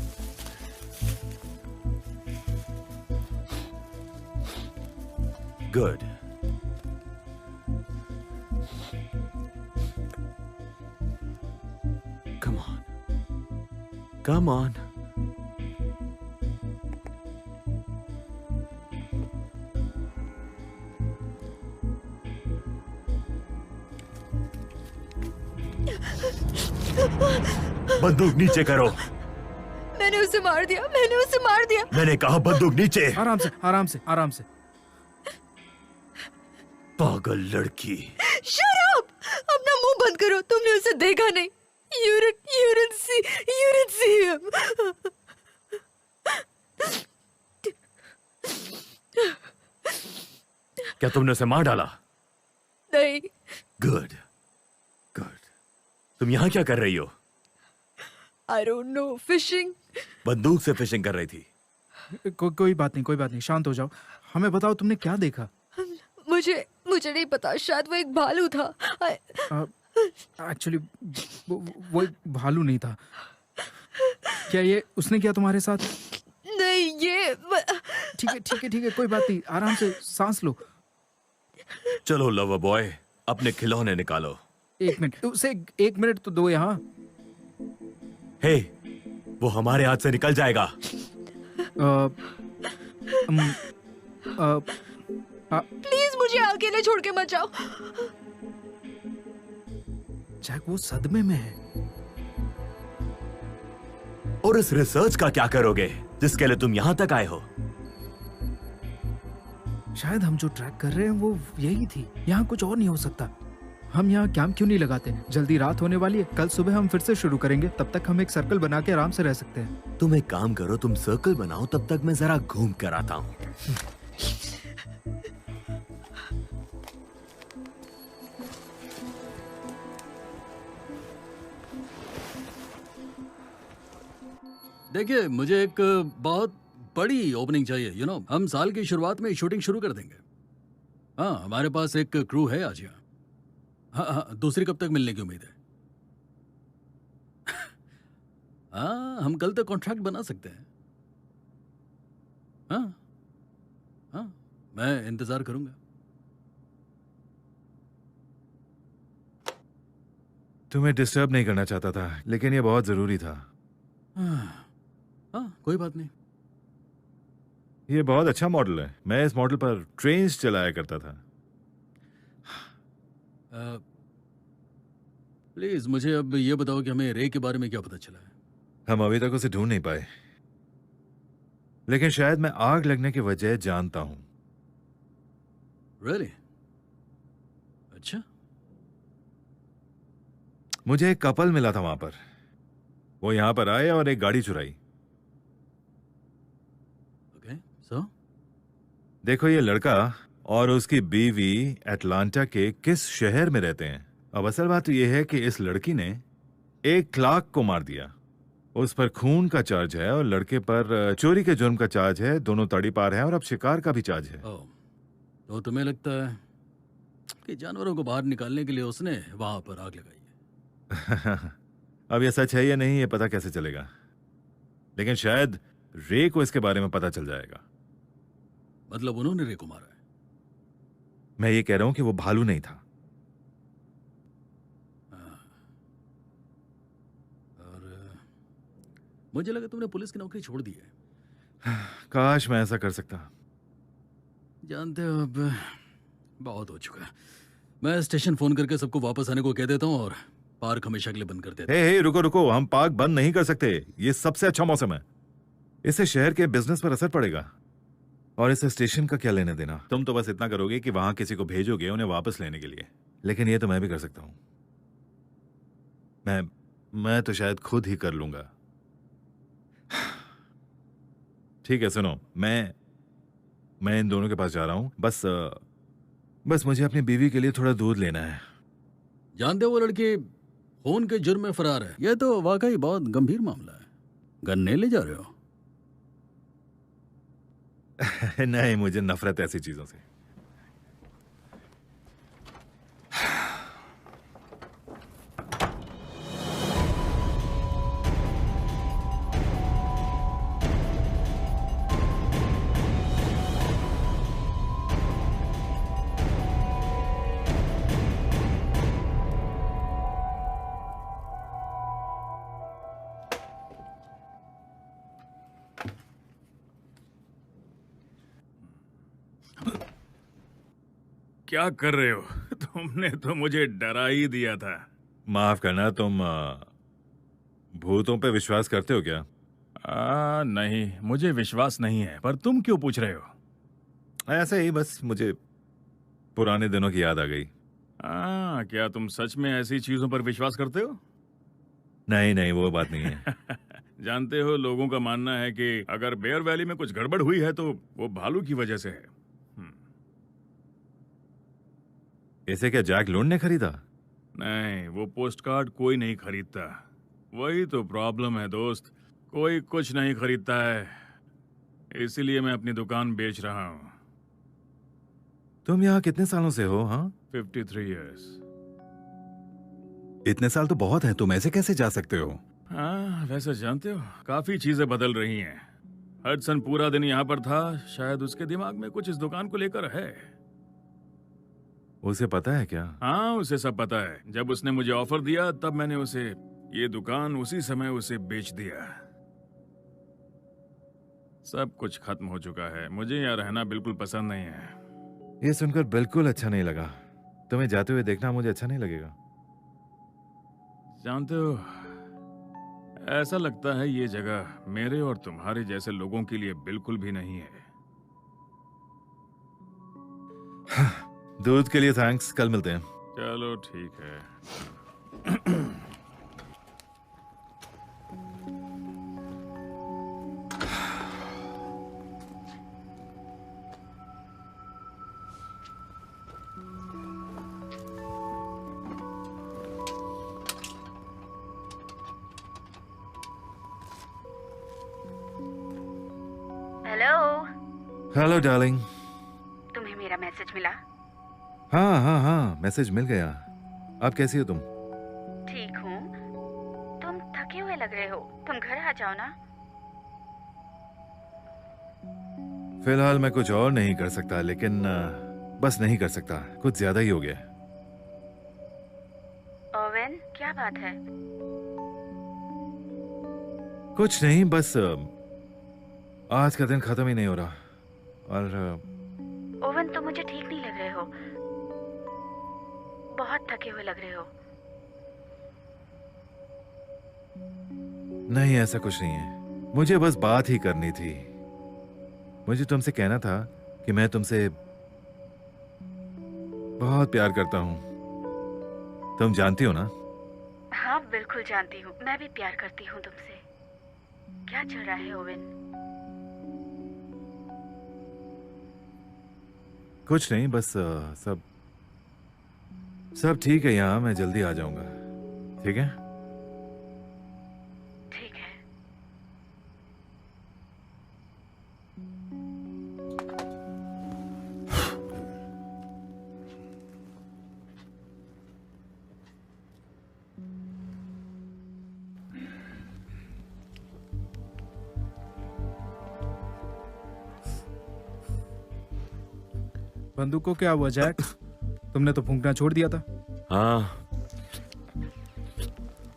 Good. Come on, come on. बंदूक नीचे करो। मैंने उसे मार दिया, मैंने उसे मार दिया। मैंने कहा बंदूक नीचे। आराम से, आराम से, आराम से। पागल लड़की। Shut up! अपना मुंह बंद करो। तुमने उसे देखा नहीं। You didn't see him. क्या तुमने उसे मार डाला? नहीं। Good, good. तुम यहाँ क्या कर रही हो? I don't know. Fishing. बंदूक से फिशिंग कर रही थी। कोई बात नहीं, कोई बात नहीं, शांत हो जाओ। हमें बताओ तुमने क्या देखा? मुझे नहीं पता, शायद वो एक भालू था। एक्चुअली वो एक भालू नहीं था। क्या ये उसने किया तुम्हारे साथ? नहीं, ये ठीक है, ठीक है, ठीक है, कोई बात नहीं, आराम से सांस लो। चलो लवर बॉय, अपने खिलौने निकालो। एक मिनट, उसे एक मिनट तो दो यहाँ। हे, वो हमारे हाथ से निकल जाएगा। प्लीज मुझे अकेले छोड़ के मत जाओ। जैक वो सदमे में है। और इस रिसर्च का क्या करोगे जिसके लिए तुम यहां तक आए हो? शायद हम जो ट्रैक कर रहे हैं वो यही थी। यहाँ कुछ और नहीं हो सकता। हम यहाँ कैंप क्यों नहीं लगाते? जल्दी रात होने वाली है, कल सुबह हम फिर से शुरू करेंगे। तब तक हम एक सर्कल बना के आराम से रह सकते हैं। तुम एक काम करो, तुम सर्कल बनाओ, तब तक मैं जरा घूम कर आता हूँ। देखिए, मुझे एक बहुत बड़ी ओपनिंग चाहिए। हम साल की शुरुआत में शूटिंग शुरू कर देंगे। हाँ, हमारे पास एक क्रू है आज यहाँ। हाँ, दूसरी कब तक मिलने की उम्मीद है? हाँ, हम कल तक कॉन्ट्रैक्ट बना सकते हैं। हाँ, मैं इंतजार करूंगा। तुम्हें डिस्टर्ब नहीं करना चाहता था, लेकिन ये बहुत जरूरी था। हाँ, कोई बात नहीं। ये बहुत अच्छा मॉडल है। मैं इस मॉडल पर ट्रेन्स चलाया करता था। प्लीज मुझे अब ये बताओ कि हमें रे के बारे में क्या पता चला है? हम अभी तक उसे ढूंढ नहीं पाए, लेकिन शायद मैं आग लगने की वजह जानता हूं। Really? अच्छा। मुझे एक कपल मिला था वहां पर। वो यहां पर आए और एक गाड़ी चुराई। Okay, so? देखो, ये लड़का और उसकी बीवी अटलांटा के किस शहर में रहते हैं। अब असल बात तो ये है कि इस लड़की ने एक क्लार्क को मार दिया। उस पर खून का चार्ज है और लड़के पर चोरी के जुर्म का चार्ज है। दोनों तड़ी पार हैं और अब शिकार का भी चार्ज है। तो तुम्हें लगता है कि जानवरों को बाहर निकालने के लिए उसने वहां पर आग लगाई है? अब ये सच है या नहीं ये पता कैसे चलेगा, लेकिन शायद रे को इसके बारे में पता चल जाएगा। मतलब उन्होंने रे को मारा है? मैं ये कह रहा हूं कि वो भालू नहीं था। और मुझे लगा तुमने पुलिस की नौकरी छोड़ दी है। काश मैं ऐसा कर सकता। जानते हो, अब बहुत हो चुका है। मैं स्टेशन फोन करके सबको वापस आने को कह देता हूँ और पार्क हमेशा के लिए बंद कर देता हूँ। हे, रुको रुको, हम पार्क बंद नहीं कर सकते। ये सबसे अच्छा मौसम है। इससे शहर के बिजनेस पर असर पड़ेगा। और इस स्टेशन का क्या लेने देना? तुम तो बस इतना करोगे कि वहां किसी को भेजोगे उन्हें वापस लेने के लिए, लेकिन ये तो मैं भी कर सकता हूं। मैं तो शायद खुद ही कर लूंगा। ठीक है, सुनो, मैं इन दोनों के पास जा रहा हूँ। बस मुझे अपनी बीवी के लिए थोड़ा दूध लेना है। जानते हो वो लड़की खून के जुर्म में फरार है। यह तो वाकई बहुत गंभीर मामला है। गन नहीं ले जा रहे हो? नहीं, मुझे नफरत है ऐसी चीजों से। क्या कर रहे हो? तुमने तो मुझे डरा ही दिया था। माफ करना, तुम भूतों पे विश्वास करते हो क्या? नहीं, मुझे विश्वास नहीं है, पर तुम क्यों पूछ रहे हो? ऐसे ही, बस मुझे पुराने दिनों की याद आ गई। क्या तुम सच में ऐसी चीजों पर विश्वास करते हो? नहीं नहीं, वो बात नहीं है। जानते हो, लोगों का मानना है कि अगर बेयर वैली में कुछ गड़बड़ हुई है तो वो भालू की वजह से है। इसे क्या जैक लोन ने खरीदा? नहीं, वो पोस्ट कार्ड कोई नहीं खरीदता। वही तो प्रॉब्लम है दोस्त, कोई कुछ नहीं खरीदता है। इसीलिए मैं अपनी दुकान बेच रहा हूँ। तुम यहाँ कितने सालों से हो? हाँ, 53 इयर्स। इतने साल तो बहुत है, तुम ऐसे कैसे जा सकते हो? हाँ, वैसे जानते हो, काफी चीजें बदल रही हैं। हडसन पूरा दिन यहाँ पर था, शायद उसके दिमाग में कुछ इस दुकान को लेकर है। उसे पता है क्या? हाँ, उसे सब पता है। जब उसने मुझे ऑफर दिया तब मैंने उसे ये दुकान उसी समय उसे बेच दिया। सब कुछ खत्म हो चुका है। मुझे यहाँ रहना बिल्कुल पसंद नहीं है। ये सुनकर बिल्कुल अच्छा नहीं लगा। तुम्हें जाते हुए देखना मुझे अच्छा नहीं लगेगा। जानते हो, ऐसा लगता है ये जगह मेरे और तुम्हारे जैसे लोगों के लिए बिल्कुल भी नहीं है। दूध के लिए थैंक्स, कल मिलते हैं। चलो ठीक है। Hello darling. तुम्हें मेरा मैसेज मिला? हाँ हाँ हाँ, मैसेज मिल गया। आप कैसी हो तुम? ठीक हूँ। तुम थके हुए लग रहे हो, तुम घर आ जाओ ना। फिलहाल मैं कुछ और नहीं कर सकता, लेकिन बस नहीं कर सकता, कुछ ज्यादा ही हो गया। ओवेन, क्या बात है? कुछ नहीं, बस आज का दिन खत्म ही नहीं हो रहा। और ओवेन, तुम मुझे ठीक नहीं लग रहे हो, बहुत थके हुए लग रहे हो। नहीं, ऐसा कुछ नहीं है, मुझे बस बात ही करनी थी। मुझे तुमसे कहना था कि मैं तुमसे बहुत प्यार करता हूं। तुम जानती हो ना? हाँ, बिल्कुल जानती हूँ। मैं भी प्यार करती हूँ तुमसे। क्या चल रहा है ओवेन? कुछ नहीं, बस सब ठीक है यहाँ। मैं जल्दी आ जाऊंगा, ठीक है? ठीक है। बंदूक को क्या हुआ जैक? तुमने तो फूंकना छोड़ दिया था। हाँ,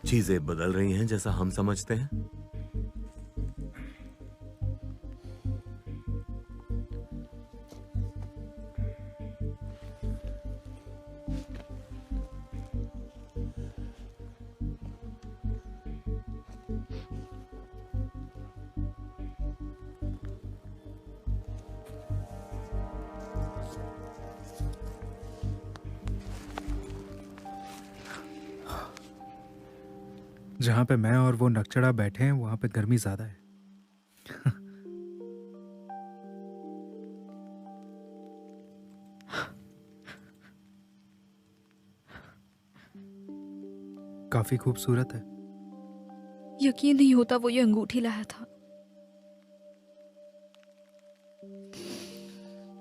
चीजें बदल रही हैं जैसा हम समझते हैं। जहां पे मैं और वो नकचड़ा बैठे हैं वहां पे गर्मी ज्यादा है। काफी खूबसूरत है। यकीन नहीं होता वो ये अंगूठी लाया था।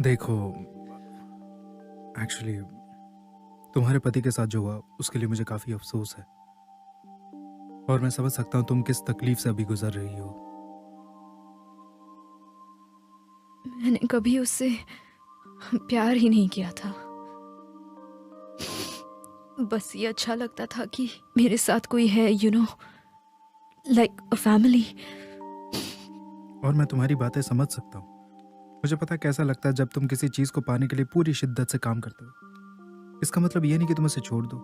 देखो, एक्चुअली तुम्हारे पति के साथ जो हुआ उसके लिए मुझे काफी अफसोस है, और मैं समझ सकता हूँ तुम किस तकलीफ से अभी गुजर रही हो। मैंने कभी उससे प्यार ही नहीं किया था। बस ये अच्छा लगता था कि मेरे साथ कोई है, you know, like a family. और मैं तुम्हारी बातें समझ सकता हूँ। मुझे पता कैसा लगता है जब तुम किसी चीज को पाने के लिए पूरी शिद्दत से काम करते हो। इसका मतलब ये नहीं कि तुम उसे छोड़ दो।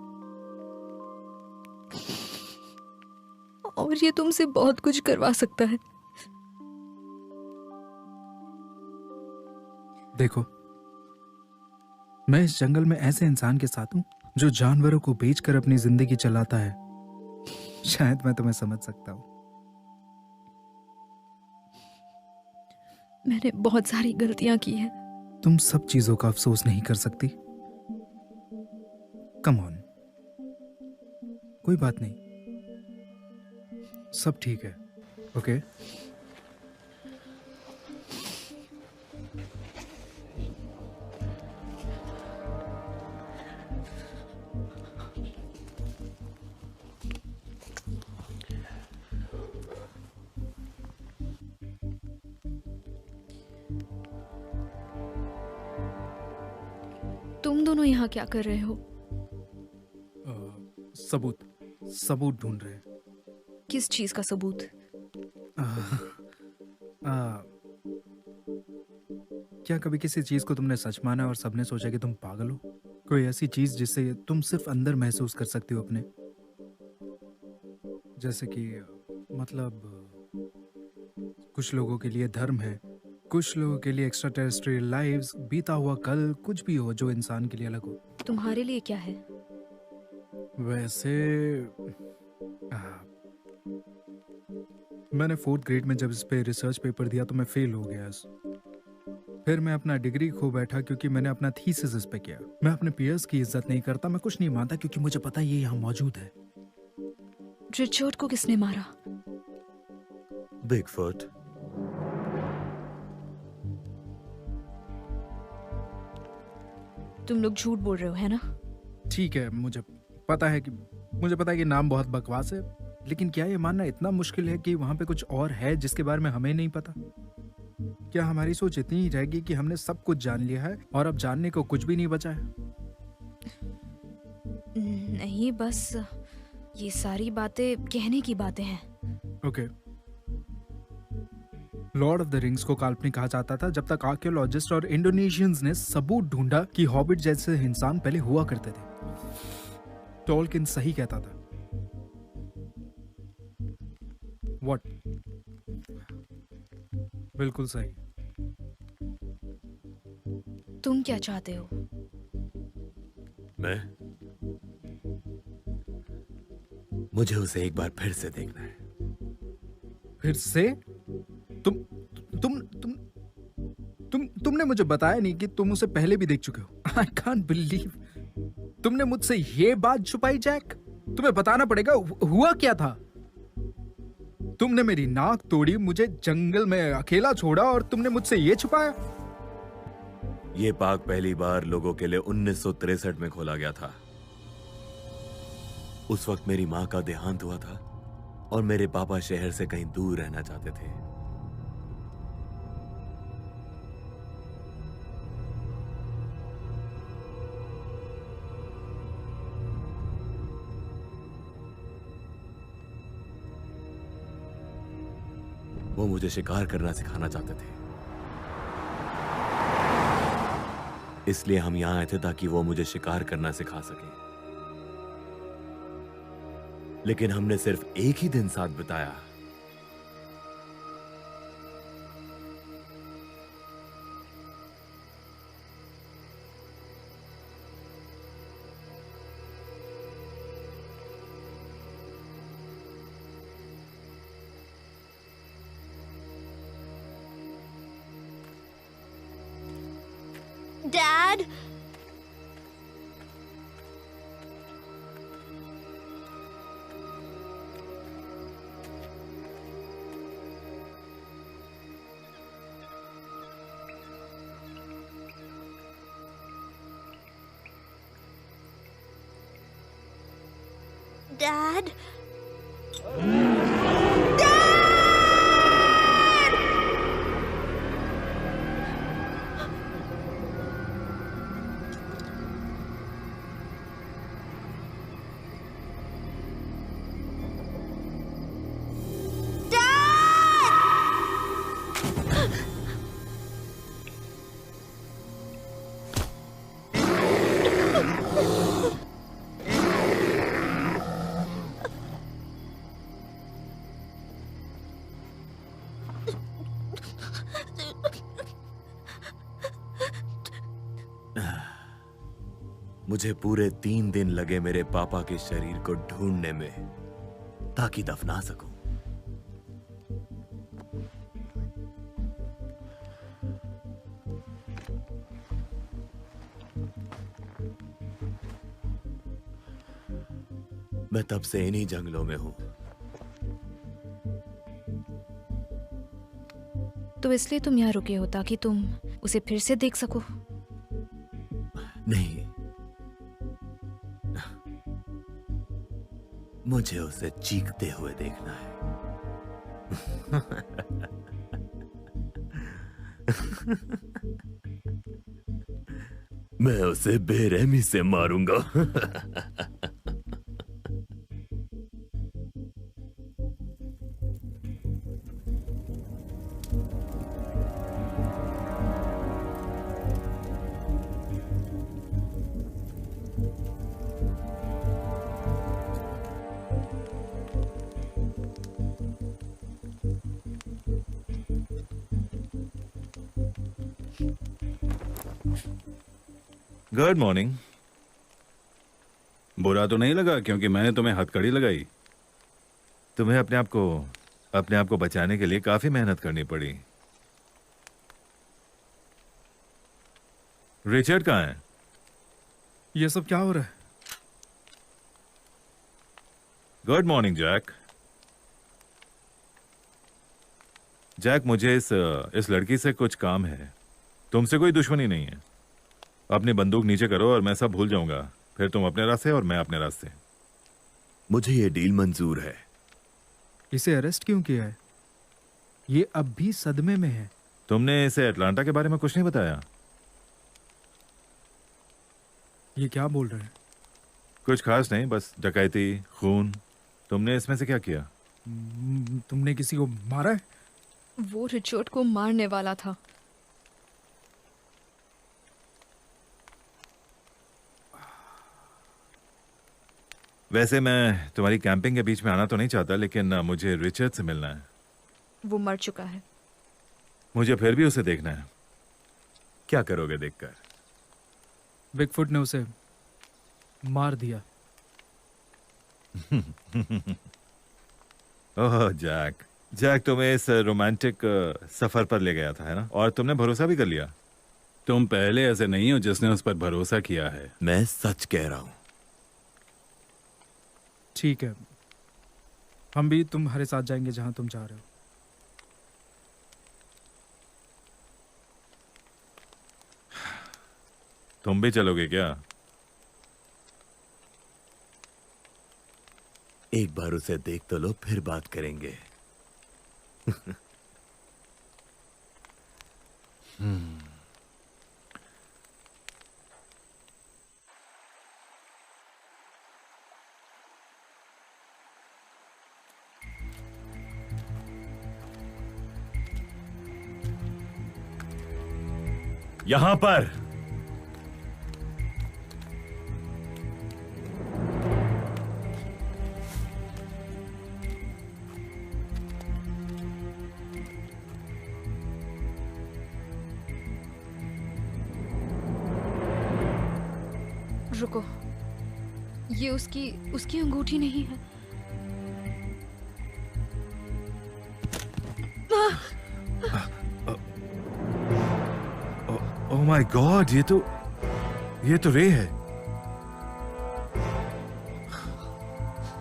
और ये तुमसे बहुत कुछ करवा सकता है। देखो, मैं इस जंगल में ऐसे इंसान के साथ हूं जो जानवरों को बेचकर अपनी जिंदगी चलाता है। शायद मैं तुम्हें समझ सकता हूं। मैंने बहुत सारी गलतियां की हैं। तुम सब चीजों का अफसोस नहीं कर सकती। कम ऑन, कोई बात नहीं, सब ठीक है। ओके? तुम दोनों यहाँ क्या कर रहे हो? सबूत ढूंढ रहे हैं। किस चीज का सबूत? क्या कभी किसी चीज को तुमने सच माना और सबने सोचा कि तुम पागल हो? कोई ऐसी चीज जिससे तुम सिर्फ अंदर महसूस कर सकते हो अपने, जैसे कि मतलब कुछ लोगों के लिए धर्म है, कुछ लोगों के लिए एक्स्ट्रा टेरेस्ट्रियल लाइव्स, बीता हुआ कल, कुछ भी हो जो इंसान के लिए अलग हो। तुम्हारे लिए क्या है? वैसे मैंने 4th ग्रेड में जब इस पे रिसर्च पेपर दिया तो मैं फेल हो गया। फिर मैं अपना डिग्री खो बैठा क्योंकि मैंने अपना थीसिस इस पे किया। मैं अपने पीयर्स की इज्जत नहीं करता, मैं कुछ नहीं मानता क्योंकि मुझे पता है ये यहाँ मौजूद है। रिचर्ड को किसने मारा? बिगफुट। तुम लोग झूठ बोल रहे हो, है ना? ठीक है, मुझे पता है कि नाम बहुत बकवास है, लेकिन क्या ये मानना इतना मुश्किल है कि वहां पे कुछ और है जिसके बारे में हमें नहीं पता? क्या हमारी सोच इतनी ही रहेगी कि हमने सब कुछ जान लिया है और अब जानने को कुछ भी नहीं बचा है? नहीं, बस ये सारी बातें कहने की बातें हैं। Okay. Lord of the rings को काल्पनिक कहा जाता था जब तक आर्कियोलॉजिस्ट और इंडोनेशियंस ने सबूत ढूंढा कि हॉबिट जैसे इंसान पहले हुआ करते थे। टोल्किन सही कहता था। व्हाट? बिल्कुल सही। तुम क्या चाहते हो? मैं? मुझे उसे एक बार फिर से देखना है। फिर से? तुमने मुझे बताया नहीं कि तुम उसे पहले भी देख चुके हो। आई कांट बिलीव तुमने मुझसे ये बात छुपाई जैक। तुम्हें बताना पड़ेगा हुआ क्या था। तुमने मेरी नाक तोड़ी, मुझे जंगल में अकेला छोड़ा और तुमने मुझसे ये छुपाया। ये पार्क पहली बार लोगों के लिए 1963 में खोला गया था। उस वक्त मेरी मां का देहांत हुआ था और मेरे पापा शहर से कहीं दूर रहना चाहते थे। वो मुझे शिकार करना सिखाना चाहते थे, इसलिए हम यहां आए थे ताकि वो मुझे शिकार करना सिखा सके। लेकिन हमने सिर्फ एक ही दिन साथ बिताया। Dad? डैड मुझे पूरे 3 दिन लगे मेरे पापा के शरीर को ढूंढने में ताकि दफना सकूं। मैं तब से इन्हीं जंगलों में हूं। तो इसलिए तुम यहाँ रुके हो ताकि तुम उसे फिर से देख सको? नहीं, मुझे उसे चीखते हुए देखना है। मैं उसे बेरहमी से मारूंगा। Good morning. बुरा तो नहीं लगा क्योंकि मैंने तुम्हें हथकड़ी लगाई? तुम्हें अपने आप को बचाने के लिए काफी मेहनत करनी पड़ी। रिचर्ड कहाँ है? ये सब क्या हो रहा है? Good morning Jack. जैक, मुझे इस लड़की से कुछ काम है। तुमसे कोई दुश्मनी नहीं है। अपनी बंदूक नीचे करो और मैं सब भूल जाऊंगा। फिर तुम अपने रास्ते और मैं अपने रास्ते। मुझे ये डील मंजूर है। इसे अरेस्ट क्यों किया है? ये अब भी सदमे में है। तुमने इसे अटलांटा के बारे में कुछ नहीं बताया? ये क्या बोल रहे हैं? कुछ खास नहीं, बस डकैती, खून। तुमने इसमें से क्या किया? तुमने किसी को मारा है? वो रिचर्ड को मारने वाला था। वैसे मैं तुम्हारी कैंपिंग के बीच में आना तो नहीं चाहता, लेकिन मुझे रिचर्ड से मिलना है। वो मर चुका है। मुझे फिर भी उसे देखना है। क्या करोगे देखकर? बिगफुट ने उसे मार दिया। ओह जैक तुम्हें इस रोमांटिक सफर पर ले गया था, है ना? और तुमने भरोसा भी कर लिया। तुम पहले ऐसे नहीं हो जिसने उस पर भरोसा किया है। मैं सच कह रहा हूं। ठीक है, हम भी तुम्हारे साथ जाएंगे जहां तुम जा रहे हो। तुम भी चलोगे क्या? एक बार उसे देख तो लो, फिर बात करेंगे। यहां पर रुको, ये उसकी अंगूठी नहीं है। ओह माय गॉड, ये तो रे है।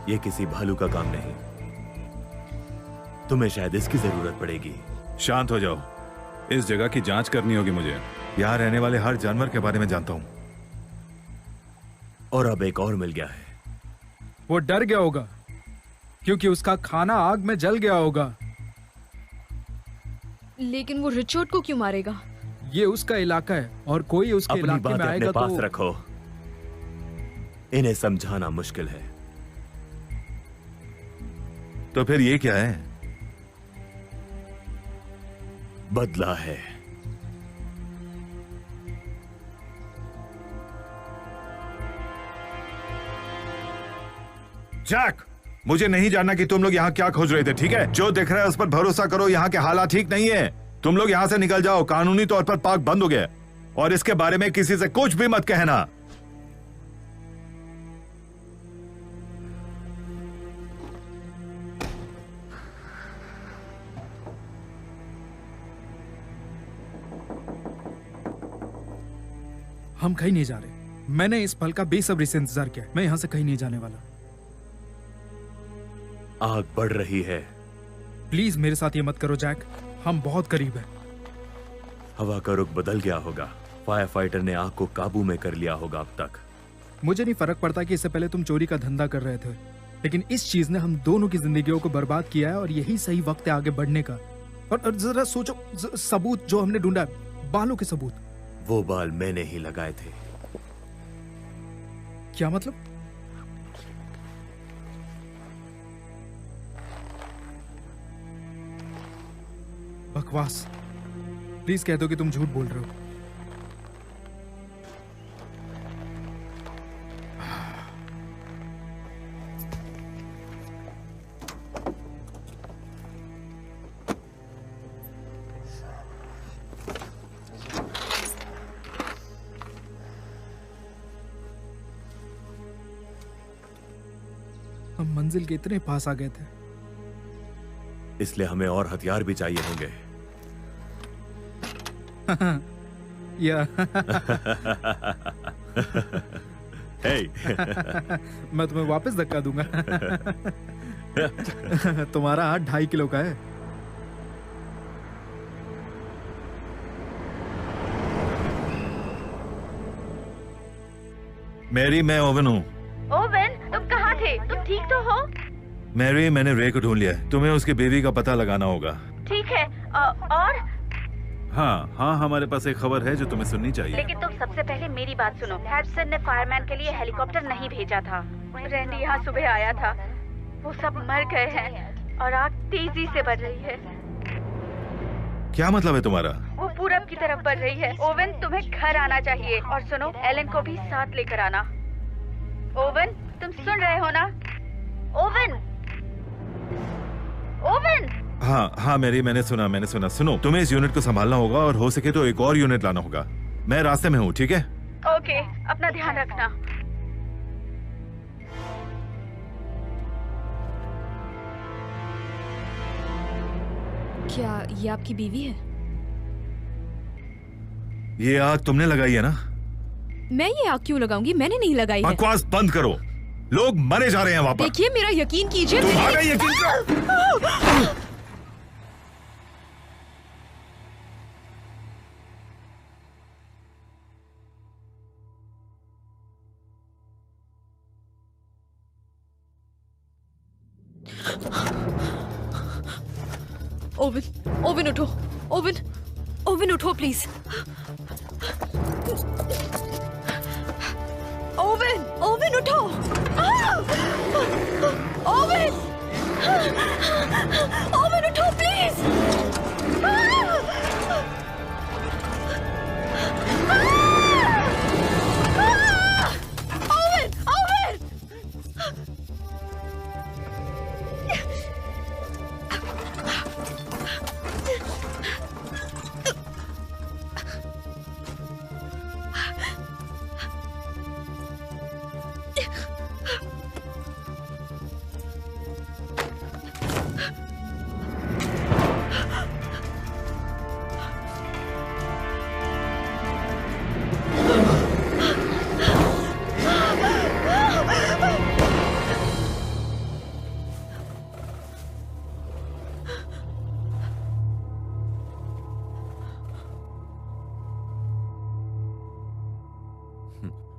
ये किसी भालू का काम नहीं। तुम्हें शायद इसकी जरूरत पड़ेगी। शांत हो जाओ। इस जगह की जांच करनी होगी मुझे। यहाँ रहने वाले हर जानवर के बारे में जानता हूं। और अब एक और मिल गया है। वो डर गया होगा क्योंकि उसका खाना आग में जल गया होगा। लेकिन वो रिचर्ड को क्यों मारेगा? ये उसका इलाका है और कोई उसके अपनी इलाके बात में अपने आएगा पास तो रखो। इन्हें समझाना मुश्किल है। तो फिर ये क्या है? बदला है। जैक, मुझे नहीं जानना कि तुम लोग यहाँ क्या खोज रहे थे, ठीक है? जो दिख रहा है उस पर भरोसा करो। यहाँ के हालात ठीक नहीं है। तुम लोग यहाँ से निकल जाओ। कानूनी तौर पर पार्क बंद हो गया और इसके बारे में किसी से कुछ भी मत कहना। हम कहीं नहीं जा रहे। मैंने इस पल का बेसब्री से इंतजार किया। मैं यहाँ से कहीं नहीं जाने वाला। आग बढ़ रही है। प्लीज मेरे साथ ये मत करो जैक, हम बहुत करीब हैं। हवा का रुख बदल गया होगा। फायर फाइटर ने आग को काबू में कर लिया होगा अब तक। मुझे नहीं फर्क पड़ता कि इससे पहले तुम चोरी का धंधा कर रहे थे, लेकिन इस चीज ने हम दोनों की जिंदगियों को बर्बाद किया है और यही सही वक्त है आगे बढ़ने का। और जरा सोचो, सबूत जो हमने ढूंढा, बालों के सबूत। वो बाल मैंने ही लगाए थे। क्या मतलब? बकवास। प्लीज कह दो कि तुम झूठ बोल रहे हो। हम मंजिल के इतने पास आ गए थे। इसलिए हमें और हथियार भी चाहिए होंगे। या Hey. मैं तुम्हें वापस धक्का दूंगा। तुम्हारा हाथ 2.5 किलो का है। मैरी, मैं ओवन हूँ। ओवन, तुम कहाँ थे? तुम ठीक तो हो? मैरी, मैंने रे को ढूंढ लिया है। तुम्हें उसकी बीवी का पता लगाना होगा। ठीक है। और? हाँ हाँ, हमारे पास एक खबर है जो तुम्हें सुननी चाहिए। लेकिन तुम सबसे पहले मेरी बात सुनो। हैडसन ने फायरमैन के लिए हेलीकॉप्टर नहीं भेजा था। रैंडी यहाँ सुबह आया था। वो सब मर गए हैं और आग तेजी से बढ़ रही है। क्या मतलब है तुम्हारा? वो पूरब की तरफ बढ़ रही है। ओवन, तुम्हें घर आना चाहिए। और सुनो, एलन को भी साथ लेकर आना। ओवन, तुम सुन रहे हो ना? Oven, oven. हाँ हाँ मैरी, मैंने सुना। सुनो, तुम्हें इस यूनिट को संभालना होगा और हो सके तो एक और यूनिट लाना होगा। मैं रास्ते में हूँ, ठीक है? ओके, अपना ध्यान रखना। क्या ये आपकी बीवी है? ये आग तुमने लगाई है ना? मैं ये आग क्यों लगाऊंगी? मैंने नहीं लगाई है। बकवास बंद करो। लोग मरे जा रहे हैं वहां पर। देखिए, मेरा यकीन कीजिए। तुम्हारा यकीन करो। ओवन, ओवन उठो। ओवन, ओवन उठो प्लीज। ओवन, ओवन उठो। ओवन, ओवन उठो प्लीज। Oven, oven.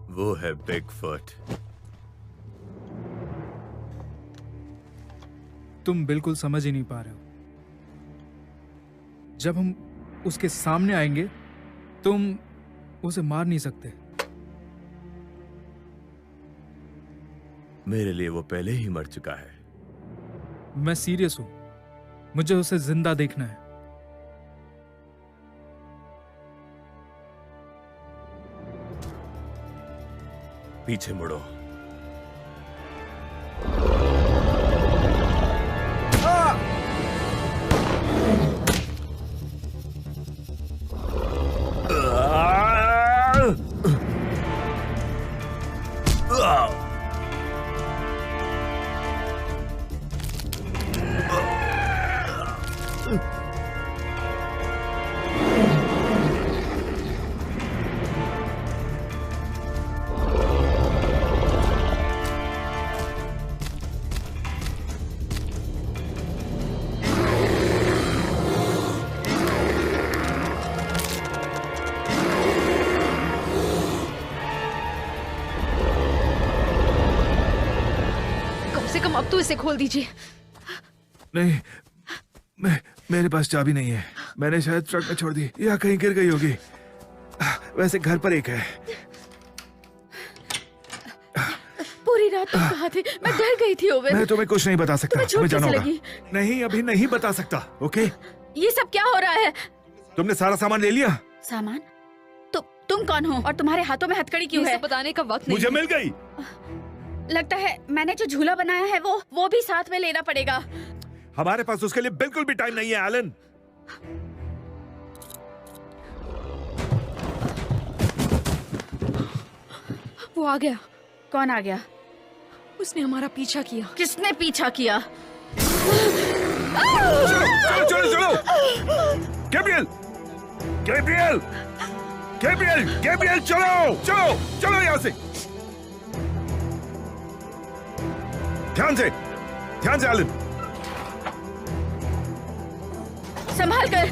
वो है बिगफुट। तुम बिल्कुल समझ ही नहीं पा रहे हो। जब हम उसके सामने आएंगे तुम उसे मार नहीं सकते। मेरे लिए वो पहले ही मर चुका है। मैं सीरियस हूं, मुझे उसे जिंदा देखना है। पीछे मुड़ो। अब तो इसे खोल दीजिए। नहीं, मेरे पास चाबी नहीं है। मैंने शायद ट्रक में छोड़ दी या कहीं गिर गई होगी। वैसे घर पर एक है। पूरी रात तुम कहाँ थे? मैं डर गई थी ओवन। मैं तुम्हें कुछ नहीं बता सकता। तुम्हें चोट मैं जाना कैसे होगा। लगी? नहीं, अभी नहीं बता सकता। ओके? ये सब क्या हो रहा है? तुमने सारा सामान ले लिया? सामान? तुम कौन हो और तुम्हारे हाथों में हथकड़ी क्यों है? बताने का वक्त नहीं। मुझे मिल गई। लगता है मैंने जो झूला बनाया है वो भी साथ में लेना पड़ेगा। हमारे पास उसके लिए बिल्कुल भी टाइम नहीं है एलन। वो आ गया। कौन आ गया? उसने हमारा पीछा किया। किसने पीछा किया? चलो चलो चलो। गैब्रियल, गैब्रियल, गैब्रियल, गैब्रियल, चलो चलो चलो यहाँ से। ध्यान से एलन। संभाल कर।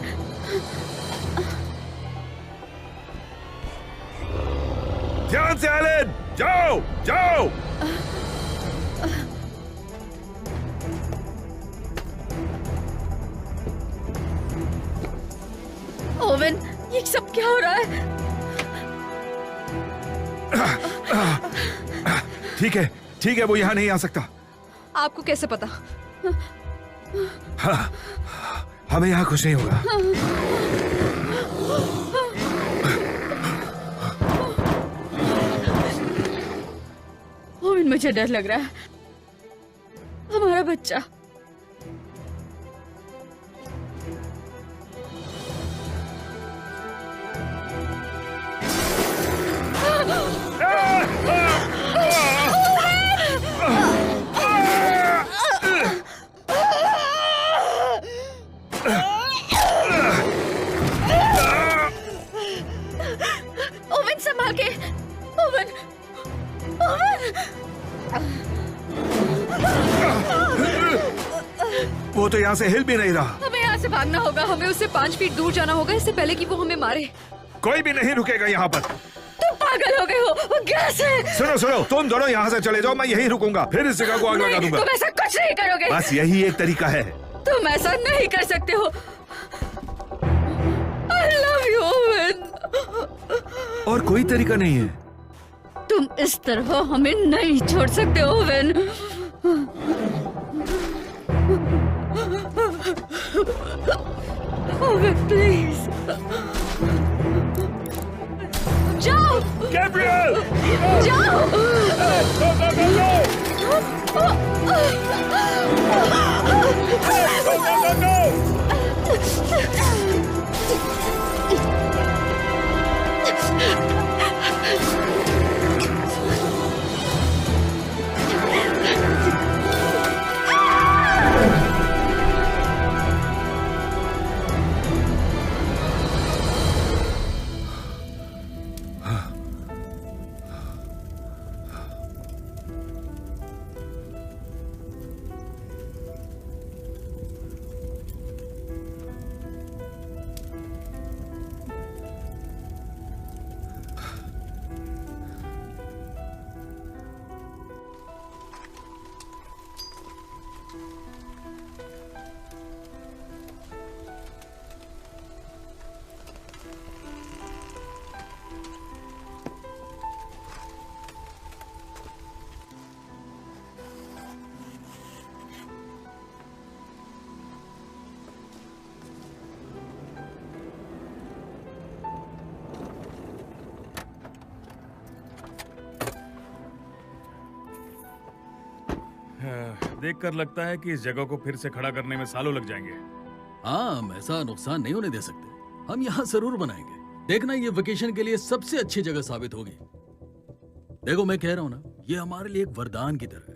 ध्यान से एलन, जाओ जाओ। ओवन, ये सब क्या हो रहा है? ठीक है, वो यहाँ नहीं आ सकता। आपको कैसे पता? हाँ, हमें यहाँ कुछ नहीं होगा। ओवन, मुझे डर लग रहा है। हमारा बच्चा। ओवन, संभाल के। ओवन, वो तो यहाँ से हिल भी नहीं रहा। हमें यहाँ से भागना होगा। हमें उससे 5 फीट दूर जाना होगा इससे पहले कि वो हमें मारे। कोई भी नहीं रुकेगा यहाँ पर। तुम पागल हो गए हो। वो गैस है। सुनो, तुम दोनों यहाँ से चले जाओ। मैं यहीं रुकूंगा, फिर इस जगह को आग लगा दूंगा। तुम ऐसा कुछ नहीं करोगे। बस यही एक तरीका है। तुम ऐसा नहीं कर सकते हो। I love you, oven. और कोई तरीका नहीं है। तुम इस तरह हमें नहीं छोड़ सकते ओवन। ओवन, प्लीज जाओ। गैब्रियल, जाओ। देखकर लगता है कि इस जगह को फिर से खड़ा करने में सालों लग जाएंगे। हाँ, हम ऐसा नुकसान नहीं होने दे सकते। हम यहाँ जरूर बनाएंगे। देखना, ये वेकेशन के लिए सबसे अच्छी जगह साबित होगी। देखो, मैं कह रहा हूँ ना, ये हमारे लिए एक वरदान की तरह है।